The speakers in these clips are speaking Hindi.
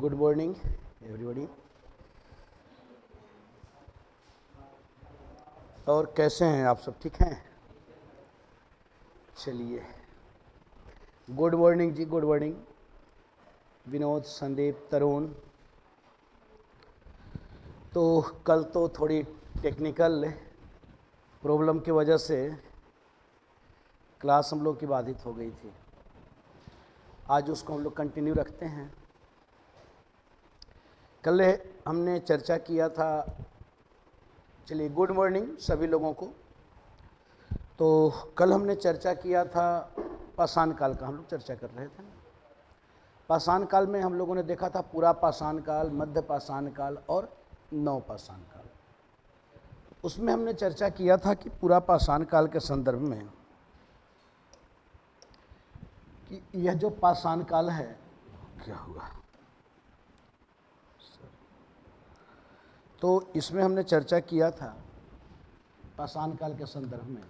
Good morning everybody. और कैसे हैं आप सब? ठीक हैं? चलिए, गुड मॉर्निंग जी, गुड मॉर्निंग विनोद, संदीप, तरुण। तो कल तो थोड़ी टेक्निकल प्रॉब्लम की वजह से क्लास हम लोग की बाधित हो गई थी। आज उसको हम लोग कंटिन्यू रखते हैं। कल हमने चर्चा किया था, चलिए गुड मॉर्निंग सभी लोगों को। तो कल हमने चर्चा किया था पाषाण काल का, हम लोग चर्चा कर रहे थे। पाषाण काल में हम लोगों ने देखा था पूरा पाषाण काल, मध्य पाषाण काल और नव पाषाण काल। उसमें हमने चर्चा किया था कि पूरा पाषाण काल के संदर्भ में कि यह जो पाषाण काल है, क्या हुआ, तो इसमें हमने चर्चा किया था पाषाण काल के संदर्भ में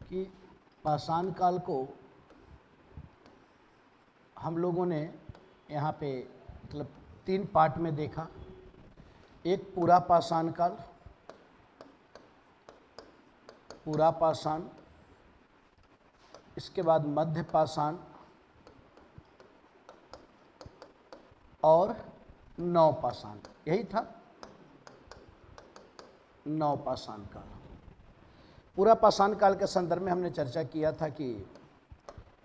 कि पाषाण काल को हम लोगों ने यहाँ पे मतलब 3 पार्ट में देखा। एक पूरा पाषाण काल, पूरा पाषाण, इसके बाद मध्य पाषाण और नव पाषाण, यही था नव पाषाण काल। पूरा पाषाण काल के संदर्भ में हमने चर्चा किया था कि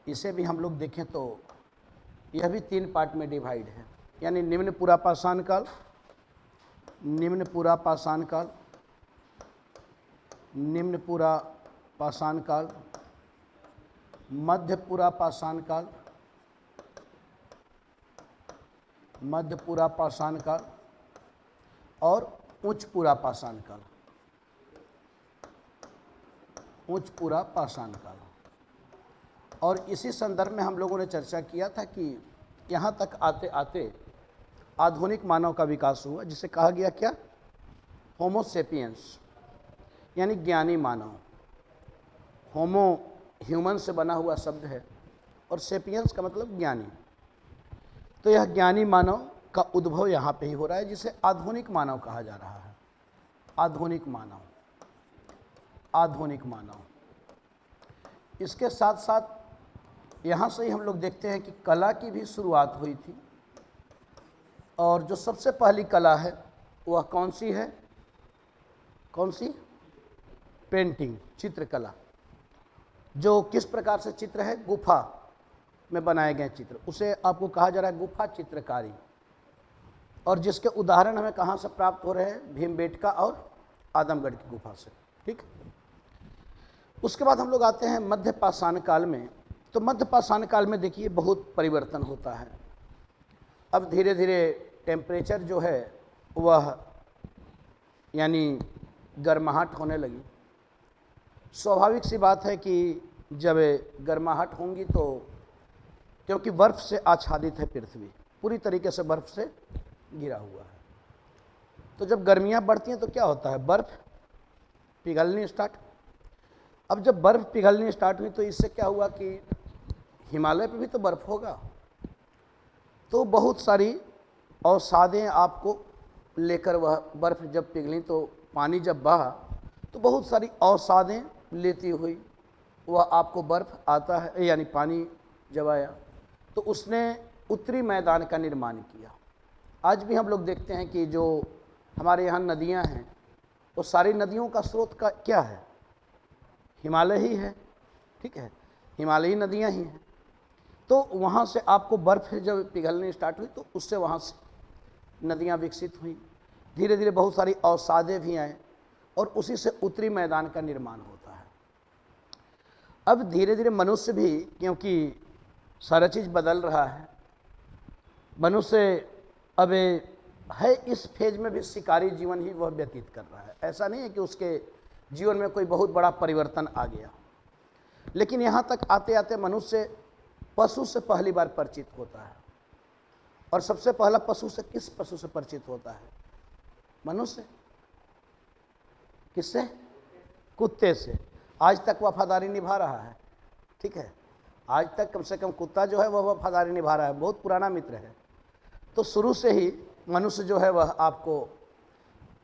इसे भी हम लोग देखें तो यह भी 3 पार्ट में डिवाइड है, यानी निम्न पूरा पाषाण काल, निम्न पूरा पाषाण काल, निम्न पूरा पाषाण काल, मध्य पूरा पाषाण काल, मध्य पूरा पाषाण काल और उच्च पूरा पाषाण काल, उच्च पूरा पाषाण काल। और इसी संदर्भ में हम लोगों ने चर्चा किया था कि यहाँ तक आते आते आधुनिक मानव का विकास हुआ, जिसे कहा गया क्या, होमो सेपियंस, यानी ज्ञानी मानव। होमो ह्यूमन से बना हुआ शब्द है और सेपियंस का मतलब ज्ञानी। तो यह ज्ञानी मानव का उद्भव यहाँ पे ही हो रहा है, जिसे आधुनिक मानव कहा जा रहा है। आधुनिक मानव, आधुनिक मानव। इसके साथ साथ यहाँ से ही हम लोग देखते हैं कि कला की भी शुरुआत हुई थी। और जो सबसे पहली कला है वह कौन सी है? कौन सी? पेंटिंग, चित्रकला। जो किस प्रकार से चित्र है? गुफा में बनाए गए चित्र, उसे आपको कहा जा रहा है गुफा चित्रकारी। और जिसके उदाहरण हमें कहाँ से प्राप्त हो रहे हैं? भीमबेटका और आदमगढ़ की गुफा से। ठीक। उसके बाद हम लोग आते हैं मध्य पाषाण काल में। तो मध्य पाषाण काल में देखिए बहुत परिवर्तन होता है। अब धीरे धीरे टेम्परेचर जो है वह यानी गर्माहट होने लगी। स्वाभाविक सी बात है कि जब गर्माहट होंगी तो, क्योंकि बर्फ़ से आच्छादित है पृथ्वी, पूरी तरीके से बर्फ़ से घिरा हुआ है, तो जब गर्मियाँ बढ़ती हैं तो क्या होता है? बर्फ़ पिघलनी स्टार्ट। अब जब बर्फ़ पिघलनी स्टार्ट हुई तो इससे क्या हुआ कि हिमालय पे भी तो बर्फ़ होगा, तो बहुत सारी अवसादें आपको लेकर वह बर्फ़ जब पिघली तो पानी जब बहा तो बहुत सारी अवसादें लेती हुई वह आपको बर्फ़ आता है, यानी पानी जब आया तो उसने उत्तरी मैदान का निर्माण किया। आज भी हम लोग देखते हैं कि जो हमारे यहाँ नदियाँ हैं वो सारी नदियों का स्रोत का क्या है? हिमालय ही है। ठीक है, हिमालयी नदियाँ ही हैं। तो वहाँ से आपको बर्फ़ जब पिघलनी स्टार्ट हुई तो उससे वहाँ से नदियाँ विकसित हुई। धीरे धीरे बहुत सारी अवसादें भी आए और उसी से उत्तरी मैदान का निर्माण होता है। अब धीरे धीरे मनुष्य भी, क्योंकि सारा चीज़ बदल रहा है, मनुष्य अब है इस फेज में भी शिकारी जीवन ही वह व्यतीत कर रहा है। ऐसा नहीं है कि उसके जीवन में कोई बहुत बड़ा परिवर्तन आ गया, लेकिन यहाँ तक आते आते मनुष्य पशु से पहली बार परिचित होता है। और सबसे पहला पशु से, किस पशु से परिचित होता है? मनुष्य। किससे? कुत्ते से। आज तक वफादारी निभा रहा है। ठीक है, आज तक कम से कम कुत्ता जो है वह वफादारी निभा रहा है, बहुत पुराना मित्र है। तो शुरू से ही मनुष्य जो है वह आपको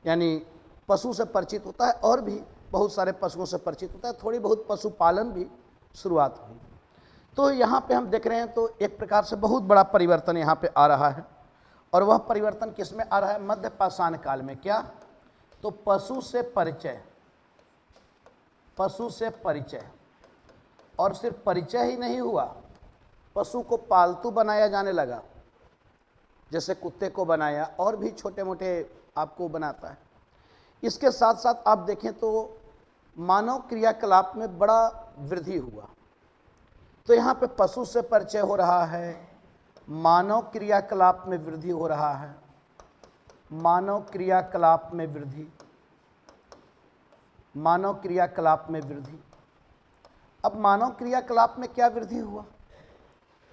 यानी पशु से परिचित होता है, और भी बहुत सारे पशुओं से परिचित होता है, थोड़ी बहुत पशुपालन भी शुरुआत हुई। तो यहाँ पे हम देख रहे हैं तो एक प्रकार से बहुत बड़ा परिवर्तन यहाँ पे आ रहा है, और वह परिवर्तन किस में आ रहा है? मध्य पाषाण काल में। क्या? तो पशु से परिचय, पशु से परिचय, और सिर्फ परिचय ही नहीं हुआ, पशु को पालतू बनाया जाने लगा, जैसे कुत्ते को बनाया, और भी छोटे मोटे आपको बनाता है। इसके साथ साथ आप देखें तो मानव क्रियाकलाप में बड़ा वृद्धि हुआ। तो यहाँ पे पशु से परिचय हो रहा है, मानव क्रियाकलाप में वृद्धि हो रहा है, मानव क्रियाकलाप में वृद्धि, मानव क्रियाकलाप में वृद्धि। अब मानव क्रियाकलाप में क्या वृद्धि हुआ?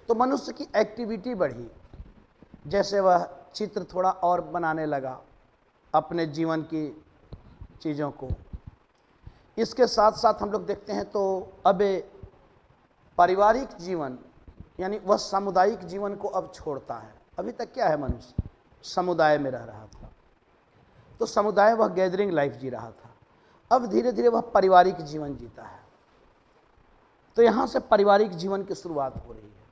तो मनुष्य की एक्टिविटी बढ़ी, जैसे वह चित्र थोड़ा और बनाने लगा अपने जीवन की चीज़ों को। इसके साथ साथ हम लोग देखते हैं तो अब पारिवारिक जीवन यानी वह सामुदायिक जीवन को अब छोड़ता है। अभी तक क्या है, मनुष्य समुदाय में रह रहा था, तो समुदाय वह गैदरिंग लाइफ जी रहा था। अब धीरे धीरे वह पारिवारिक जीवन जीता है। तो यहाँ से पारिवारिक जीवन की शुरुआत हो रही है।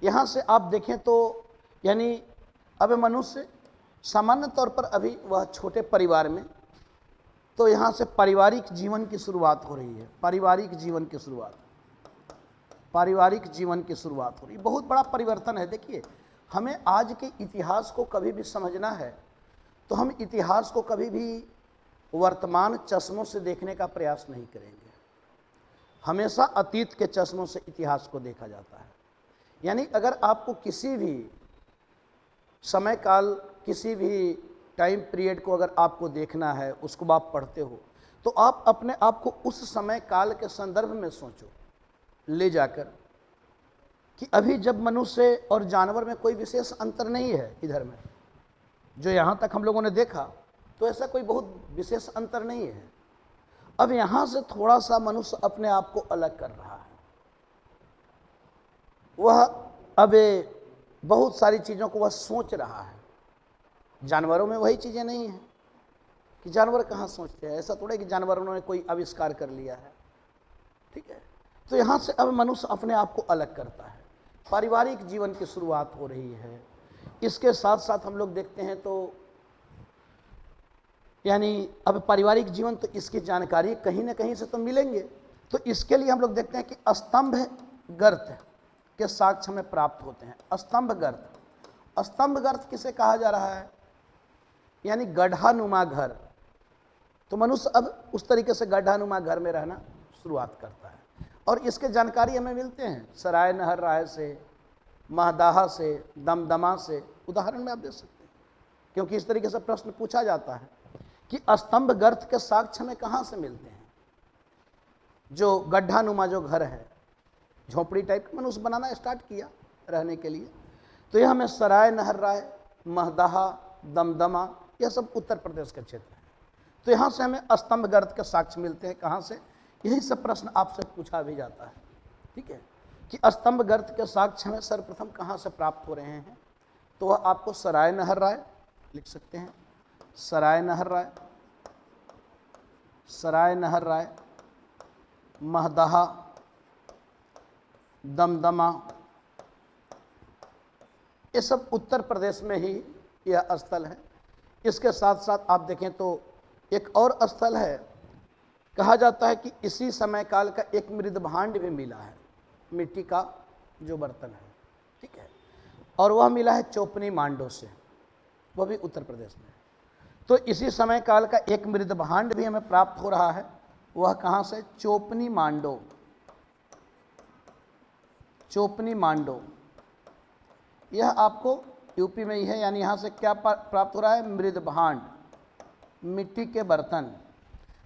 यहाँ से आप देखें तो यानी अब मनुष्य सामान्य तौर पर अभी वह छोटे परिवार में, तो यहाँ से पारिवारिक जीवन की शुरुआत हो रही है। पारिवारिक जीवन की शुरुआत, पारिवारिक जीवन की शुरुआत हो रही है। बहुत बड़ा परिवर्तन है। देखिए, हमें आज के इतिहास को कभी भी समझना है तो हम इतिहास को कभी भी वर्तमान चश्मों से देखने का प्रयास नहीं करेंगे। हमेशा अतीत के चश्मों से इतिहास को देखा जाता है। यानी अगर आपको किसी भी समय काल, किसी भी टाइम पीरियड को अगर आपको देखना है, उसको आप पढ़ते हो, तो आप अपने आप को उस समय काल के संदर्भ में सोचो ले जाकर कि अभी जब मनुष्य और जानवर में कोई विशेष अंतर नहीं है। इधर में जो यहाँ तक हम लोगों ने देखा तो ऐसा कोई बहुत विशेष अंतर नहीं है। अब यहाँ से थोड़ा सा मनुष्य अपने आप को अलग कर रहा है। वह अब बहुत सारी चीज़ों को वह सोच रहा है। जानवरों में वही चीज़ें नहीं हैं कि जानवर कहाँ सोचते हैं। ऐसा थोड़ा कि जानवरों ने कोई आविष्कार कर लिया है, ठीक है। तो यहाँ से अब मनुष्य अपने आप को अलग करता है। पारिवारिक जीवन की शुरुआत हो रही है। इसके साथ साथ हम लोग देखते हैं तो यानी अब पारिवारिक जीवन, तो इसकी जानकारी कहीं ना कहीं से तो मिलेंगे। तो इसके लिए हम लोग देखते हैं कि स्तंभ गर्त के साक्ष्य हमें प्राप्त होते हैं। स्तंभ गर्त, स्तंभ गर्त किसे कहा जा रहा है? यानी गड्ढानुमा घर। तो मनुष्य अब उस तरीके से गड्ढानुमा घर में रहना शुरुआत करता है। और इसके जानकारी हमें मिलते हैं सराय नहर राय से, महदाहा से, दमदमा से। उदाहरण में आप दे सकते हैं, क्योंकि इस तरीके से प्रश्न पूछा जाता है कि स्तंभ गर्त के साक्ष्य हमें कहाँ से मिलते हैं। जो गड्ढानुमा जो घर है, झोपड़ी टाइप का मनुष्य बनाना स्टार्ट किया रहने के लिए, तो यह हमें सराय नहर राय, महदाहा, दमदमा, यह सब उत्तर प्रदेश के क्षेत्र हैं। तो यहाँ से हमें स्तंभ गर्त के साक्ष्य मिलते हैं। कहाँ से? यही सब प्रश्न आपसे पूछा भी जाता है, ठीक है, कि स्तंभ गर्त के साक्ष्य हमें सर्वप्रथम कहाँ से प्राप्त हो रहे हैं। तो वह आपको सराय नहर राय लिख सकते हैं, सराय नहर राय, सराय नहर राय, महदाहा, दमदमा, ये सब उत्तर प्रदेश में ही यह स्थल है। इसके साथ साथ आप देखें तो एक और स्थल है, कहा जाता है कि इसी समय काल का एक मृदभांड भी मिला है, मिट्टी का जो बर्तन है, ठीक है, और वह मिला है चोपनी मांडो से, वह भी उत्तर प्रदेश में। तो इसी समय काल का एक मृदभांड भी हमें प्राप्त हो रहा है। वह कहाँ से? चोपनी मांडो, चोपनी मांडो, यह आपको यूपी में ही है। यानी यहाँ से क्या प्राप्त हो रहा है? मृदभांड, मिट्टी के बर्तन।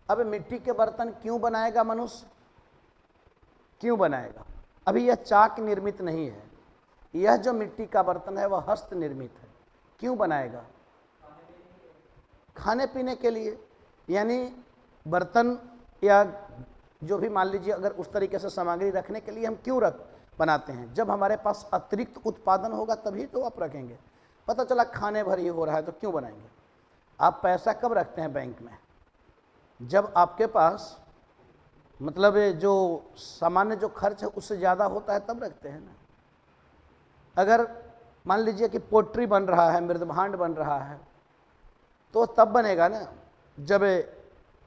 अब मिट्टी के बर्तन क्यों बनाएगा मनुष्य? क्यों बनाएगा? अभी यह चाक निर्मित नहीं है। यह जो मिट्टी का बर्तन है वह हस्त निर्मित है। क्यों बनाएगा? खाने पीने के लिए। यानी बर्तन या जो भी मान लीजिए अगर उस तरीके से सामग्री रखने के लिए हम क्यों बनाते हैं, जब हमारे पास अतिरिक्त उत्पादन होगा तभी तो आप रखेंगे। पता चला खाने भर ही हो रहा है तो क्यों बनाएंगे। आप पैसा कब रखते हैं बैंक में, जब आपके पास मतलब जो सामान्य जो खर्च है उससे ज़्यादा होता है तब रखते हैं ना। अगर मान लीजिए कि पोल्ट्री बन रहा है, मृदभांड बन रहा है, तो तब बनेगा ना जब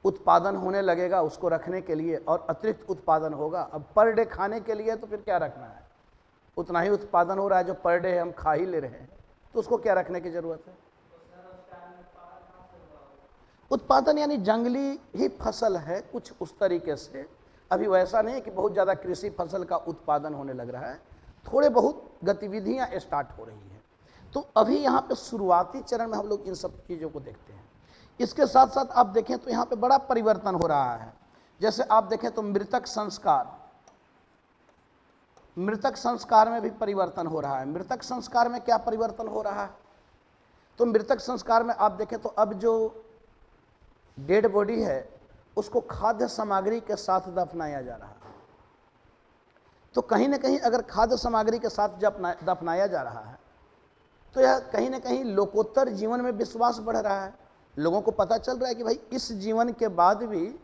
उत्पादन होने लगेगा उसको रखने के लिए और अतिरिक्त उत्पादन होगा। अब पर डे खाने के लिए तो फिर क्या रखना है, उतना ही उत्पादन हो रहा है जो पर डे हम खा ही ले रहे हैं, तो उसको क्या रखने की ज़रूरत है। उत्पादन यानी जंगली ही फसल है कुछ उस तरीके से। अभी वैसा नहीं है कि बहुत ज़्यादा कृषि फसल का उत्पादन होने लग रहा है, थोड़े बहुत गतिविधियां स्टार्ट हो रही हैं। तो अभी यहाँ पे शुरुआती चरण में हम लोग इन सब चीज़ों को देखते हैं। इसके साथ साथ आप देखें तो यहाँ पे बड़ा परिवर्तन हो रहा है। जैसे आप देखें तो मृतक संस्कार में भी परिवर्तन हो रहा है। मृतक संस्कार में क्या परिवर्तन हो रहा है, तो मृतक संस्कार में आप देखें तो अब जो डेड बॉडी है उसको खाद्य सामग्री के साथ दफनाया जा रहा है। तो कहीं ना कहीं अगर खाद्य सामग्री के साथ जब दफनाया जा रहा है तो यह कहीं ना कहीं लोकोत्तर जीवन में विश्वास बढ़ रहा है। लोगों को पता चल रहा है कि भाई इस जीवन के बाद भी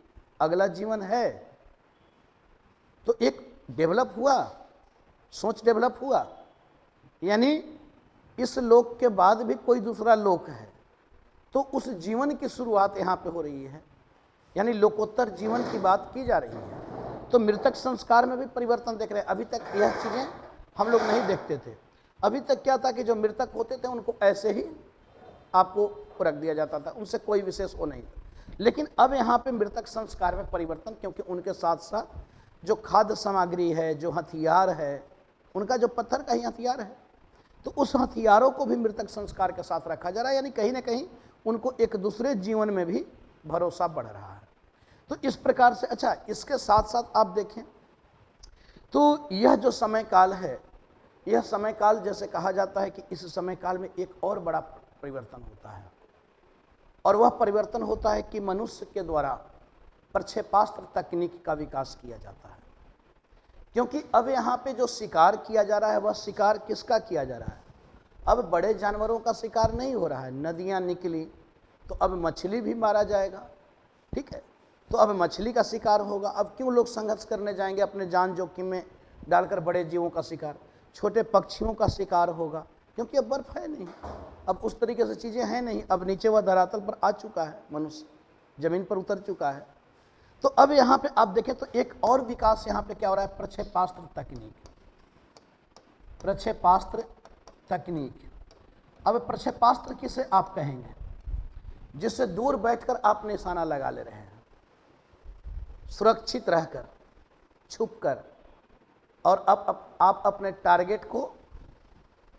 अगला जीवन है। तो एक डेवलप हुआ, सोच डेवलप हुआ, यानी इस लोक के बाद भी कोई दूसरा लोक है, तो उस जीवन की शुरुआत यहाँ पे हो रही है, यानी लोकोत्तर जीवन की बात की जा रही है। तो मृतक संस्कार में भी परिवर्तन देख रहे हैं। अभी तक यह चीज़ें हम लोग नहीं देखते थे। अभी तक क्या था कि जो मृतक होते थे उनको ऐसे ही आपको रख दिया जाता था, उनसे कोई विशेष वो नहीं था। लेकिन अब यहाँ पे मृतक संस्कार में परिवर्तन, क्योंकि उनके साथ साथ जो खाद्य सामग्री है, जो हथियार है, उनका जो पत्थर का ही हथियार है, तो उस हथियारों को भी मृतक संस्कार के साथ रखा जा रहा है। यानी कहीं ना कहीं उनको एक दूसरे जीवन में भी भरोसा बढ़ रहा है। तो इस प्रकार से अच्छा, इसके साथ साथ आप देखें तो यह जो समय काल है, यह समय काल जैसे कहा जाता है कि इस समय काल में एक और बड़ा परिवर्तन होता है, और वह परिवर्तन होता है कि मनुष्य के द्वारा प्रक्षेपास्त्र तकनीक का विकास किया जाता है। क्योंकि अब यहाँ पे जो शिकार किया जा रहा है वह शिकार किसका किया जा रहा है, अब बड़े जानवरों का शिकार नहीं हो रहा है। नदियाँ निकली तो अब मछली भी मारा जाएगा, ठीक है, तो अब मछली का शिकार होगा। अब क्यों लोग संघर्ष करने जाएंगे अपने जान जोखिम में डालकर बड़े जीवों का शिकार, छोटे पक्षियों का शिकार होगा, क्योंकि अब बर्फ है नहीं, अब उस तरीके से चीज़ें हैं नहीं। अब नीचे वह धरातल पर आ चुका है, मनुष्य जमीन पर उतर चुका है। तो अब यहाँ पे आप देखें तो एक और विकास यहाँ पे क्या हो रहा है, प्रक्षेपास्त्र तकनीक। प्रक्षेपास्त्र तकनीक, अब प्रक्षेपास्त्र किसे आप कहेंगे, जिससे दूर बैठकर आप निशाना लगा ले रहे हैं, सुरक्षित रहकर, छुपकर, और अब आप अपने टारगेट को,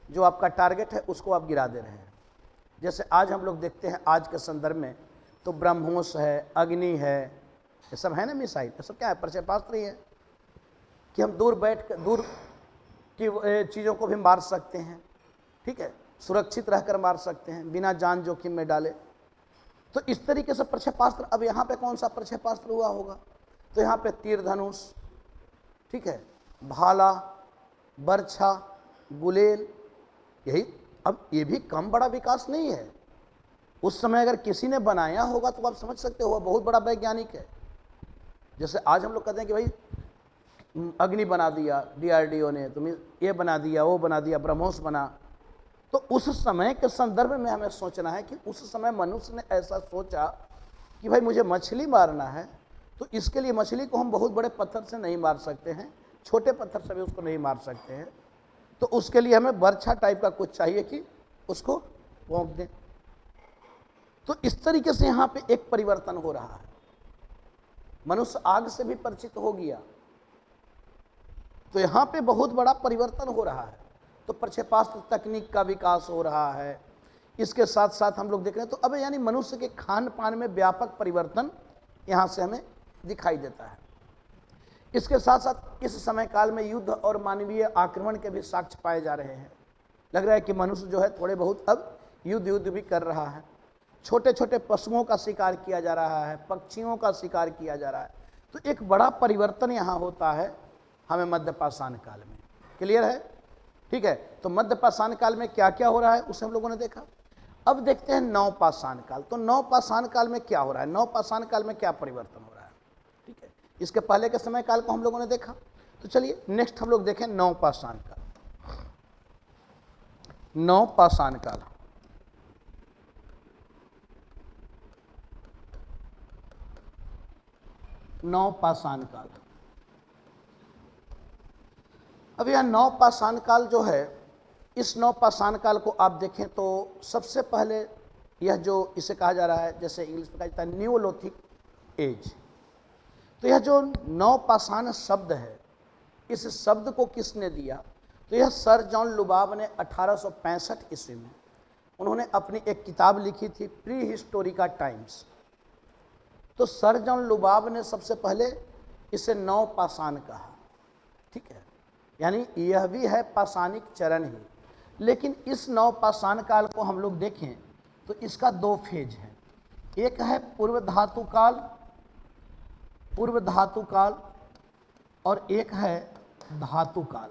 जो आपका टारगेट है उसको आप गिरा दे रहे हैं। जैसे आज हम लोग देखते हैं आज के संदर्भ में तो ब्रह्मोस है, अग्नि है, ये सब है ना मिसाइल, ये सब क्या है, प्रक्षेपास्त्र ही है कि हम दूर बैठ कर दूर की चीज़ों को भी मार सकते हैं, ठीक है, सुरक्षित रहकर मार सकते हैं बिना जान जोखिम में डाले। तो इस तरीके से प्रक्षेपास्त्र, अब यहाँ पे कौन सा प्रक्षेपास्त्र हुआ होगा, तो यहाँ पे तीर धनुष, ठीक है, भाला, बर्छा, गुलेल, यही। अब ये भी कम बड़ा विकास नहीं है। उस समय अगर किसी ने बनाया होगा तो आप समझ सकते हो वह बहुत बड़ा वैज्ञानिक है। जैसे आज हम लोग कहते हैं कि भाई अग्नि बना दिया DRDO ने, तुम ये बना दिया, वो बना दिया, ब्रह्मोस बना। तो उस समय के संदर्भ में हमें सोचना है कि उस समय मनुष्य ने ऐसा सोचा कि भाई मुझे मछली मारना है, तो इसके लिए मछली को हम बहुत बड़े पत्थर से नहीं मार सकते हैं, छोटे पत्थर से भी उसको नहीं मार सकते हैं, तो उसके लिए हमें बर्छा टाइप का कुछ चाहिए कि उसको भोंक दें। तो इस तरीके से यहाँ पे एक परिवर्तन हो रहा है। मनुष्य आग से भी परिचित हो गया, तो यहाँ पे बहुत बड़ा परिवर्तन हो रहा है। तो प्रक्षेपास्त्र तकनीक का विकास हो रहा है। इसके साथ साथ हम लोग देख रहे हैं तो अब यानी मनुष्य के खान पान में व्यापक परिवर्तन यहाँ से हमें दिखाई देता है। इसके साथ साथ इस समय काल में युद्ध और मानवीय आक्रमण के भी साक्ष्य पाए जा रहे हैं। लग रहा है कि मनुष्य जो है थोड़े बहुत अब युद्ध भी कर रहा है। छोटे छोटे पशुओं का शिकार किया जा रहा है, पक्षियों का शिकार किया जा रहा है। तो एक बड़ा परिवर्तन यहाँ होता है हमें मध्य पाषाण काल में। क्लियर है? ठीक है, तो मध्य पाषाण काल में क्या क्या हो रहा है उसे हम लोगों ने देखा। अब देखते हैं नव पाषाण काल। तो नव पाषाण काल में क्या हो रहा है, नव पाषाण काल में क्या परिवर्तन हो रहा है। ठीक है, इसके पहले के समय काल को हम लोगों ने देखा। तो चलिए नेक्स्ट हम लोग देखें नव पाषाण काल। नव पाषाण काल, नव पाषाण काल। अब यह नव पाषाण काल जो है, इस नव पाषाण काल को आप देखें तो सबसे पहले यह जो इसे कहा जा रहा है, जैसे इंग्लिश में कहा जाता है न्यूलिथिक एज। तो यह जो नव पाषाण शब्द है, इस शब्द को किसने दिया? तो यह सर जॉन लुबाब ने 1865 ईस्वी में उन्होंने अपनी एक किताब लिखी थी प्री हिस्टोरिका टाइम्स। तो सर जॉन लुबाब ने सबसे पहले इसे नव पाषाण कहा। ठीक है, यानी यह भी है पाषाणिक चरण ही, लेकिन इस नव पाषाण काल को हम लोग देखें तो इसका दो फेज है। एक है पूर्व धातु काल, पूर्व धातु काल, और एक है धातु काल।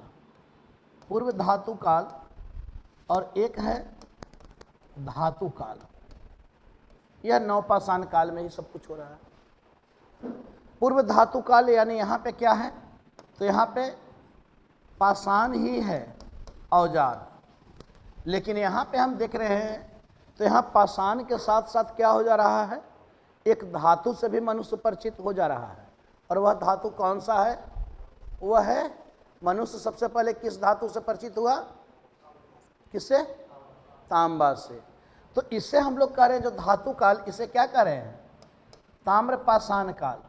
पूर्व धातु काल और एक है धातु काल। यह नव पाषाण काल में ही सब कुछ हो रहा है। पूर्व धातु काल यानी यहाँ पे क्या है? तो यहाँ पे पाषाण ही है, औजार। लेकिन यहाँ पे हम देख रहे हैं तो यहाँ पाषाण के साथ साथ क्या हो जा रहा है? एक धातु से भी मनुष्य परिचित हो जा रहा है। और वह धातु कौन सा है? वह है, मनुष्य सबसे पहले किस धातु से परिचित हुआ? किससे? तांबा से। तो इसे हम लोग कह रहे हैं जो धातु काल, इसे क्या कह रहे हैं? ताम्र पाषाण काल।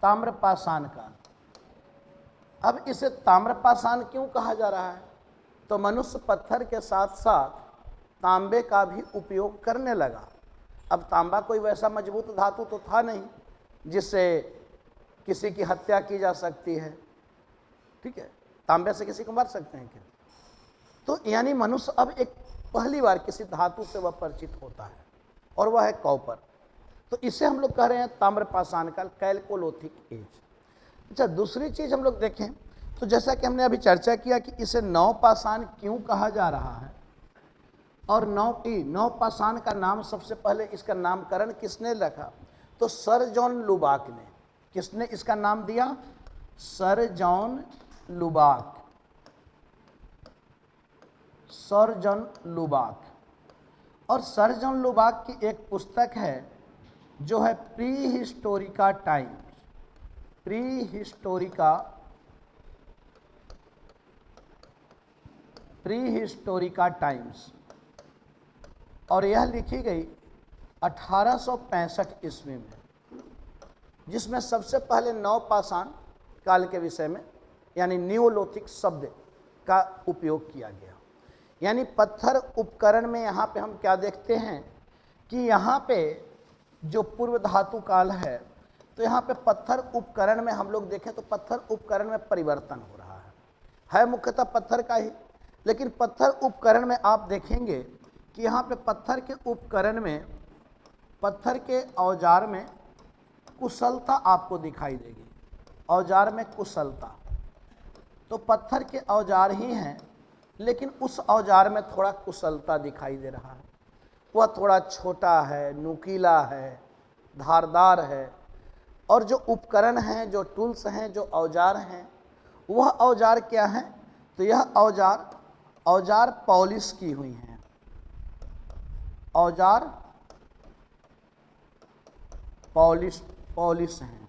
ताम्र पाषाण काल। अब इसे ताम्र पाषाण क्यों कहा जा रहा है? तो मनुष्य पत्थर के साथ साथ तांबे का भी उपयोग करने लगा। अब तांबा कोई वैसा मजबूत धातु तो था नहीं जिससे किसी की हत्या की जा सकती है। ठीक है, तांबे से किसी को मार सकते हैं क्या? तो यानी मनुष्य अब एक पहली बार किसी धातु से वह परिचित होता है, और वह है कॉपर। तो इसे हम लोग कह रहे हैं ताम्र पाषाण काल, कैलकोलिथिक एज। अच्छा, दूसरी चीज हम लोग देखें तो जैसा कि हमने अभी चर्चा किया कि इसे नव पाषाण क्यों कहा जा रहा है, और नव पाषाण का नाम सबसे पहले इसका नामकरण किसने रखा? तो सर जॉन लुबाक ने। किसने इसका नाम दिया? Sir John लुबाक। Sir John लुबाक। और सर जॉन लुबाक की एक पुस्तक है जो है pre Historica times. Pre Historica, pre Historica times, और यह लिखी गई 1865 ईस्वी में, जिसमें सबसे पहले नव पाषाण काल के विषय में यानी न्यूलिथिक शब्द का उपयोग किया गया। यानी पत्थर उपकरण में यहाँ पे हम क्या देखते हैं कि यहाँ पे जो पूर्व धातु काल है, तो यहाँ पे पत्थर उपकरण में हम लोग देखें तो पत्थर उपकरण में परिवर्तन हो रहा है मुख्यतः पत्थर का ही। लेकिन पत्थर उपकरण में आप देखेंगे कि यहाँ पे पत्थर के उपकरण में, पत्थर के औजार में कुशलता आपको दिखाई देगी। औजार में कुशलता, तो पत्थर के औजार ही हैं, लेकिन उस औजार में थोड़ा कुशलता दिखाई दे रहा है। वह थोड़ा छोटा है, नुकीला है, धारदार है। और जो उपकरण हैं, जो टूल्स हैं, जो औजार हैं, वह औजार क्या हैं? तो यह औजार पॉलिश की हुई हैं। औजार पॉलिश हैं,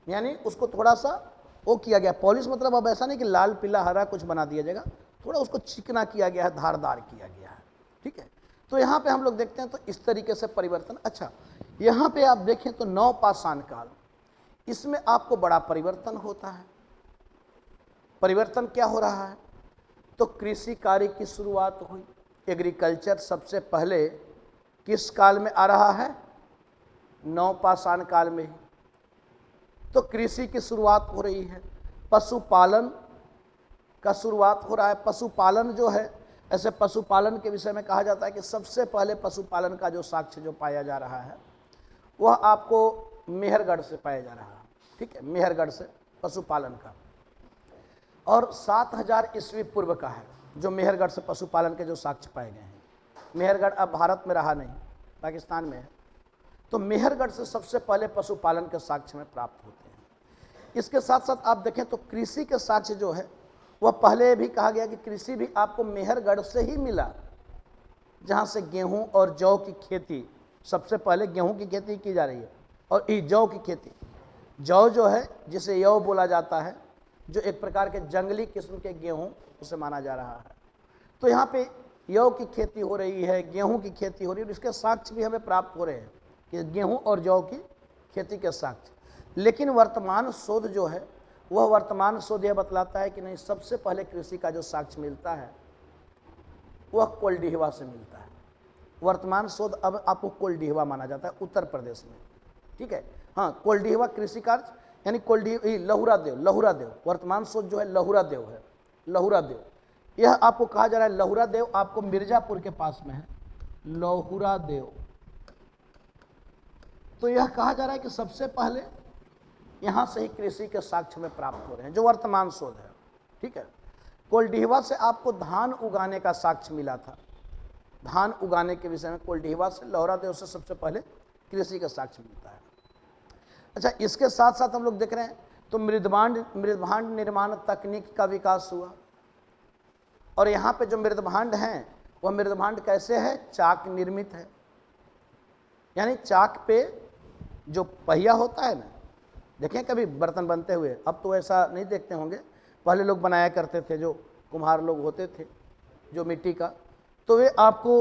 यानी उसको थोड़ा सा वो किया गया। पॉलिश मतलब अब ऐसा नहीं कि लाल पीला हरा कुछ बना दिया जाएगा, थोड़ा उसको चिकना किया गया है, धारदार किया गया है। ठीक है, तो यहाँ पे हम लोग देखते हैं तो इस तरीके से परिवर्तन। अच्छा, यहाँ पे आप देखें तो नव पाषाण काल, इसमें आपको बड़ा परिवर्तन होता है। परिवर्तन क्या हो रहा है? तो कृषि कार्य की शुरुआत हुई। एग्रीकल्चर सबसे पहले किस काल में आ रहा है? नव पाषाण काल में ही। तो कृषि की शुरुआत हो रही है। पशुपालन का शुरुआत हो रहा है। पशुपालन जो है, ऐसे पशुपालन के विषय में कहा जाता है कि सबसे पहले पशुपालन का जो साक्ष्य जो पाया जा रहा है वह आपको मेहरगढ़ से पाया जा रहा है, ठीक है, मेहरगढ़ से पशुपालन का, और 7000 ईस्वी पूर्व का है जो मेहरगढ़ से पशुपालन के जो साक्ष्य पाए गए हैं। मेहरगढ़ अब भारत में रहा नहीं, पाकिस्तान में है। तो मेहरगढ़ से सबसे पहले पशुपालन के साक्ष्य में प्राप्त होते हैं। इसके साथ साथ आप देखें तो कृषि के साक्ष्य जो है वह पहले भी कहा गया कि कृषि भी आपको मेहरगढ़ से ही मिला, जहाँ से गेहूं और जौ की खेती, सबसे पहले गेहूं की खेती की जा रही है और जौ की खेती। जौ जो है जिसे यौ बोला जाता है, जो एक प्रकार के जंगली किस्म के गेहूं उसे माना जा रहा है। तो यहाँ पे यौ की खेती हो रही है, गेहूं की खेती हो रही है, इसके साक्ष्य भी हमें प्राप्त हो रहे हैं कि गेहूं और जौ की खेती के साक्ष्य। लेकिन वर्तमान शोध जो है वह वर्तमान शोध यह बतलाता है कि नहीं, सबसे पहले कृषि का जो साक्ष्य मिलता है वह कोल्डिहवा से मिलता है। वर्तमान शोध अब आपको कोल्डिहवा माना जाता है उत्तर प्रदेश में, ठीक है। हाँ, कोल्डिहवा कृषि कार्य यानी लहुरा देव, वर्तमान शोध जो है लहुरा देव, यह आपको कहा जा रहा है। लहुरा देव आपको मिर्जापुर के पास में है, लहुरा देव। तो यह कहा जा रहा है कि सबसे पहले यहाँ से ही कृषि के साक्ष्य में प्राप्त हो रहे हैं, जो वर्तमान शोध है, ठीक है। कोल्डिहवा से आपको धान उगाने का साक्ष्य मिला था, धान उगाने के विषय में कोल्डिहवा से, लहुरा देव से सबसे पहले कृषि का साक्ष्य मिलता है। अच्छा, इसके साथ साथ हम लोग देख रहे हैं तो मृदभांड निर्माण तकनीक का विकास हुआ, और यहाँ पे जो मृदभांड हैं वह मृदभांड कैसे है, चाक निर्मित है। यानी चाक पे जो पहिया होता है ना, देखें कभी बर्तन बनते हुए, अब तो ऐसा नहीं देखते होंगे, पहले लोग बनाया करते थे, जो कुम्हार लोग होते थे जो मिट्टी का, तो वे आपको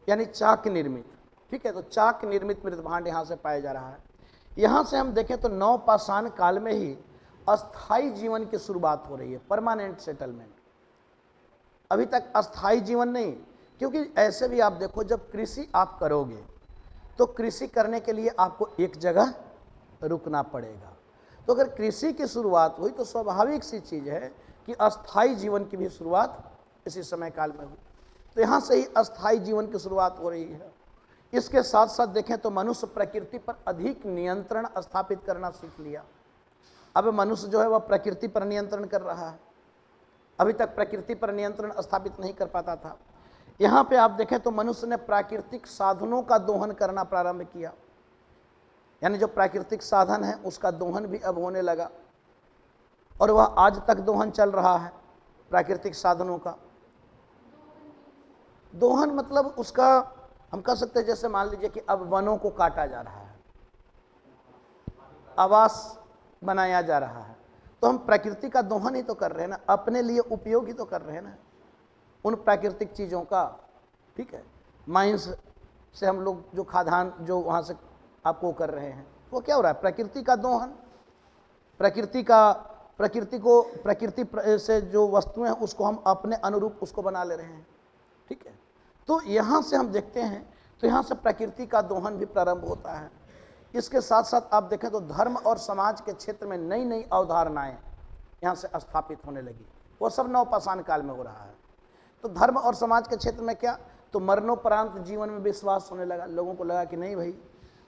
यानी चाक निर्मित, ठीक है। तो चाक निर्मित मृदभांड यहाँ से पाया जा रहा है। यहाँ से हम देखें तो नवपाषाण काल में ही अस्थाई जीवन की शुरुआत हो रही है, परमानेंट सेटलमेंट। अभी तक अस्थाई जीवन नहीं, क्योंकि ऐसे भी आप देखो, जब कृषि आप करोगे तो कृषि करने के लिए आपको एक जगह रुकना पड़ेगा। तो अगर कृषि की शुरुआत हुई तो स्वाभाविक सी चीज़ है कि अस्थाई जीवन की भी शुरुआत इसी समय काल में हुई। तो यहाँ से ही अस्थाई जीवन की शुरुआत हो रही है। इसके साथ साथ देखें तो मनुष्य प्रकृति पर अधिक नियंत्रण स्थापित करना सीख लिया। अब मनुष्य जो है वह प्रकृति पर नियंत्रण कर रहा है, अभी तक प्रकृति पर नियंत्रण स्थापित नहीं कर पाता था। यहाँ पे आप देखें तो मनुष्य ने प्राकृतिक साधनों का दोहन करना प्रारंभ किया, यानी जो प्राकृतिक साधन है उसका दोहन भी अब होने लगा, और वह आज तक दोहन चल रहा है। प्राकृतिक साधनों का दोहन मतलब उसका हम कह सकते हैं, जैसे मान लीजिए कि अब वनों को काटा जा रहा है, आवास बनाया जा रहा है, तो हम प्रकृति का दोहन ही तो कर रहे हैं ना, अपने लिए उपयोग ही तो कर रहे हैं ना उन प्राकृतिक चीज़ों का, ठीक है। माइंस से हम लोग जो खाद्यान्न जो वहाँ से आपको कर रहे हैं, वो क्या हो रहा है, प्रकृति का दोहन। प्रकृति से जो वस्तुएं हैं उसको हम अपने अनुरूप उसको बना ले रहे हैं, ठीक है। तो यहाँ से हम देखते हैं तो यहाँ से प्रकृति का दोहन भी प्रारंभ होता है। इसके साथ साथ आप देखें तो धर्म और समाज के क्षेत्र में नई नई अवधारणाएं यहाँ से स्थापित होने लगी, वो सब नवपाषाण काल में हो रहा है। तो धर्म और समाज के क्षेत्र में क्या, तो मरणोपरांत जीवन में विश्वास होने लगा। लोगों को लगा कि नहीं भाई,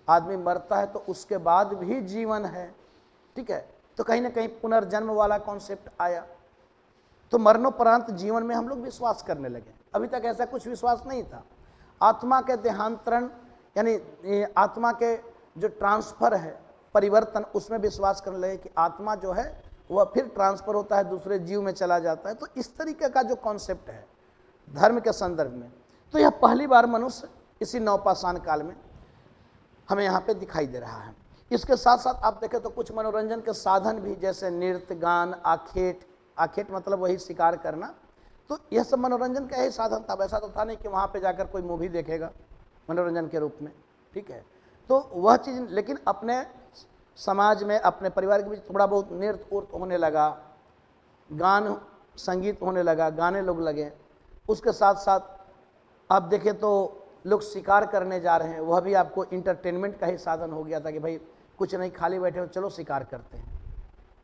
आदमी मरता है तो उसके बाद भी जीवन है, ठीक है। तो कहीं ना कहीं पुनर्जन्म वाला कॉन्सेप्ट आया, तो मरणोपरांत जीवन में हम लोग विश्वास करने लगे। अभी तक ऐसा कुछ विश्वास नहीं था। आत्मा के देहांतरण यानी आत्मा के जो ट्रांसफर है, परिवर्तन, उसमें विश्वास करने लगे कि आत्मा जो है वह फिर ट्रांसफर होता है, दूसरे जीव में चला जाता है। तो इस तरीके का जो कॉन्सेप्ट है धर्म के संदर्भ में, तो यह पहली बार मनुष्य इसी नवपाषाण काल में हमें यहाँ पे दिखाई दे रहा है। इसके साथ साथ आप देखें तो कुछ मनोरंजन के साधन भी, जैसे नृत्य, गान, आखेट मतलब वही शिकार करना, तो यह सब मनोरंजन का ही साधन था। वैसा तो था नहीं कि वहाँ पे जाकर कोई मूवी देखेगा मनोरंजन के रूप में, ठीक है। तो वह चीज़, लेकिन अपने समाज में, अपने परिवार के बीच थोड़ा बहुत नृत्य उर्त होने लगा, गान संगीत होने लगा, गाने लोग लगे। उसके साथ साथ आप देखें तो लोग शिकार करने जा रहे हैं, वह भी आपको इंटरटेनमेंट का ही साधन हो गया था कि भाई कुछ नहीं, खाली बैठे हो, चलो शिकार करते हैं,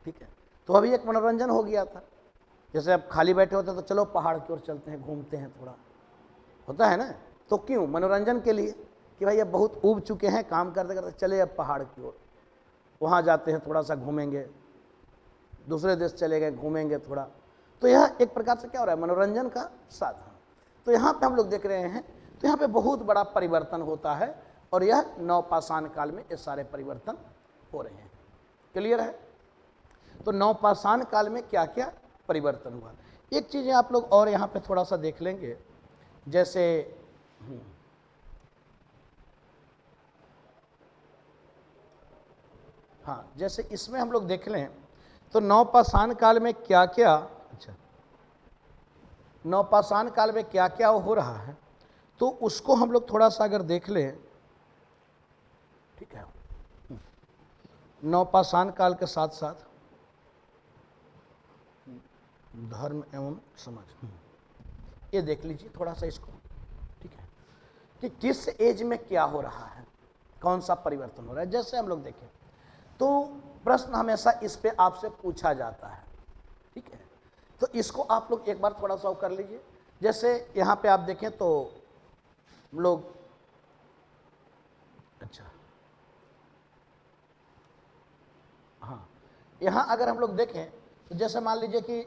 ठीक है। तो अभी एक मनोरंजन हो गया था। जैसे अब खाली बैठे होते तो चलो पहाड़ की ओर चलते हैं, घूमते हैं, थोड़ा होता है ना, तो क्यों, मनोरंजन के लिए। कि भाई अब बहुत ऊब चुके हैं काम करते करते, चले अब पहाड़ की ओर, वहाँ जाते हैं, थोड़ा सा घूमेंगे, दूसरे देश चले गए, घूमेंगे थोड़ा। तो यह एक प्रकार से क्या हो रहा है, मनोरंजन का साधन। तो यहाँ पे हम लोग देख रहे हैं, तो यहाँ पे बहुत बड़ा परिवर्तन होता है, और यह नवपाषाण काल में ये सारे परिवर्तन हो रहे हैं। क्लियर है? तो नवपाषाण काल में क्या क्या परिवर्तन हुआ, एक चीज़ें आप लोग और यहाँ पे थोड़ा सा देख लेंगे। जैसे हाँ, जैसे इसमें हम लोग देख लें तो नवपाषाण काल में क्या क्या, अच्छा, नवपाषाण काल में क्या क्या हो रहा है, तो उसको हम लोग थोड़ा सा अगर देख लें, ठीक है। नवपाषाण काल के साथ साथ धर्म एवं समाज, ये देख लीजिए थोड़ा सा इसको, ठीक है, कि किस एज में क्या हो रहा है, कौन सा परिवर्तन हो रहा है। जैसे हम लोग देखें तो प्रश्न हमेशा इस पे आपसे पूछा जाता है, ठीक है, तो इसको आप लोग एक बार थोड़ा सा कर लीजिए। जैसे यहाँ पे आप देखें तो हम लोग, अच्छा हाँ, यहाँ अगर हम लोग देखें तो जैसे मान लीजिए कि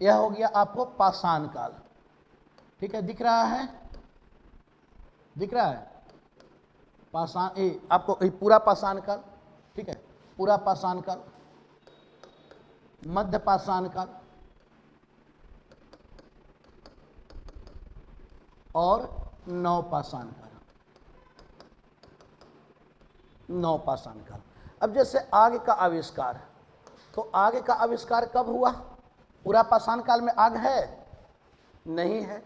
यह हो गया आपको पाषाण काल, ठीक है, दिख रहा है, दिख रहा है पाषाण, आपको पूरा पाषाण काल, ठीक है, पूरा पाषाण काल, मध्य पाषाण काल और नवपाषाण काल, नवपाषाण काल। अब जैसे आग का आविष्कार, तो आग का आविष्कार कब हुआ? पूरा पाषाण काल में आग है? नहीं है।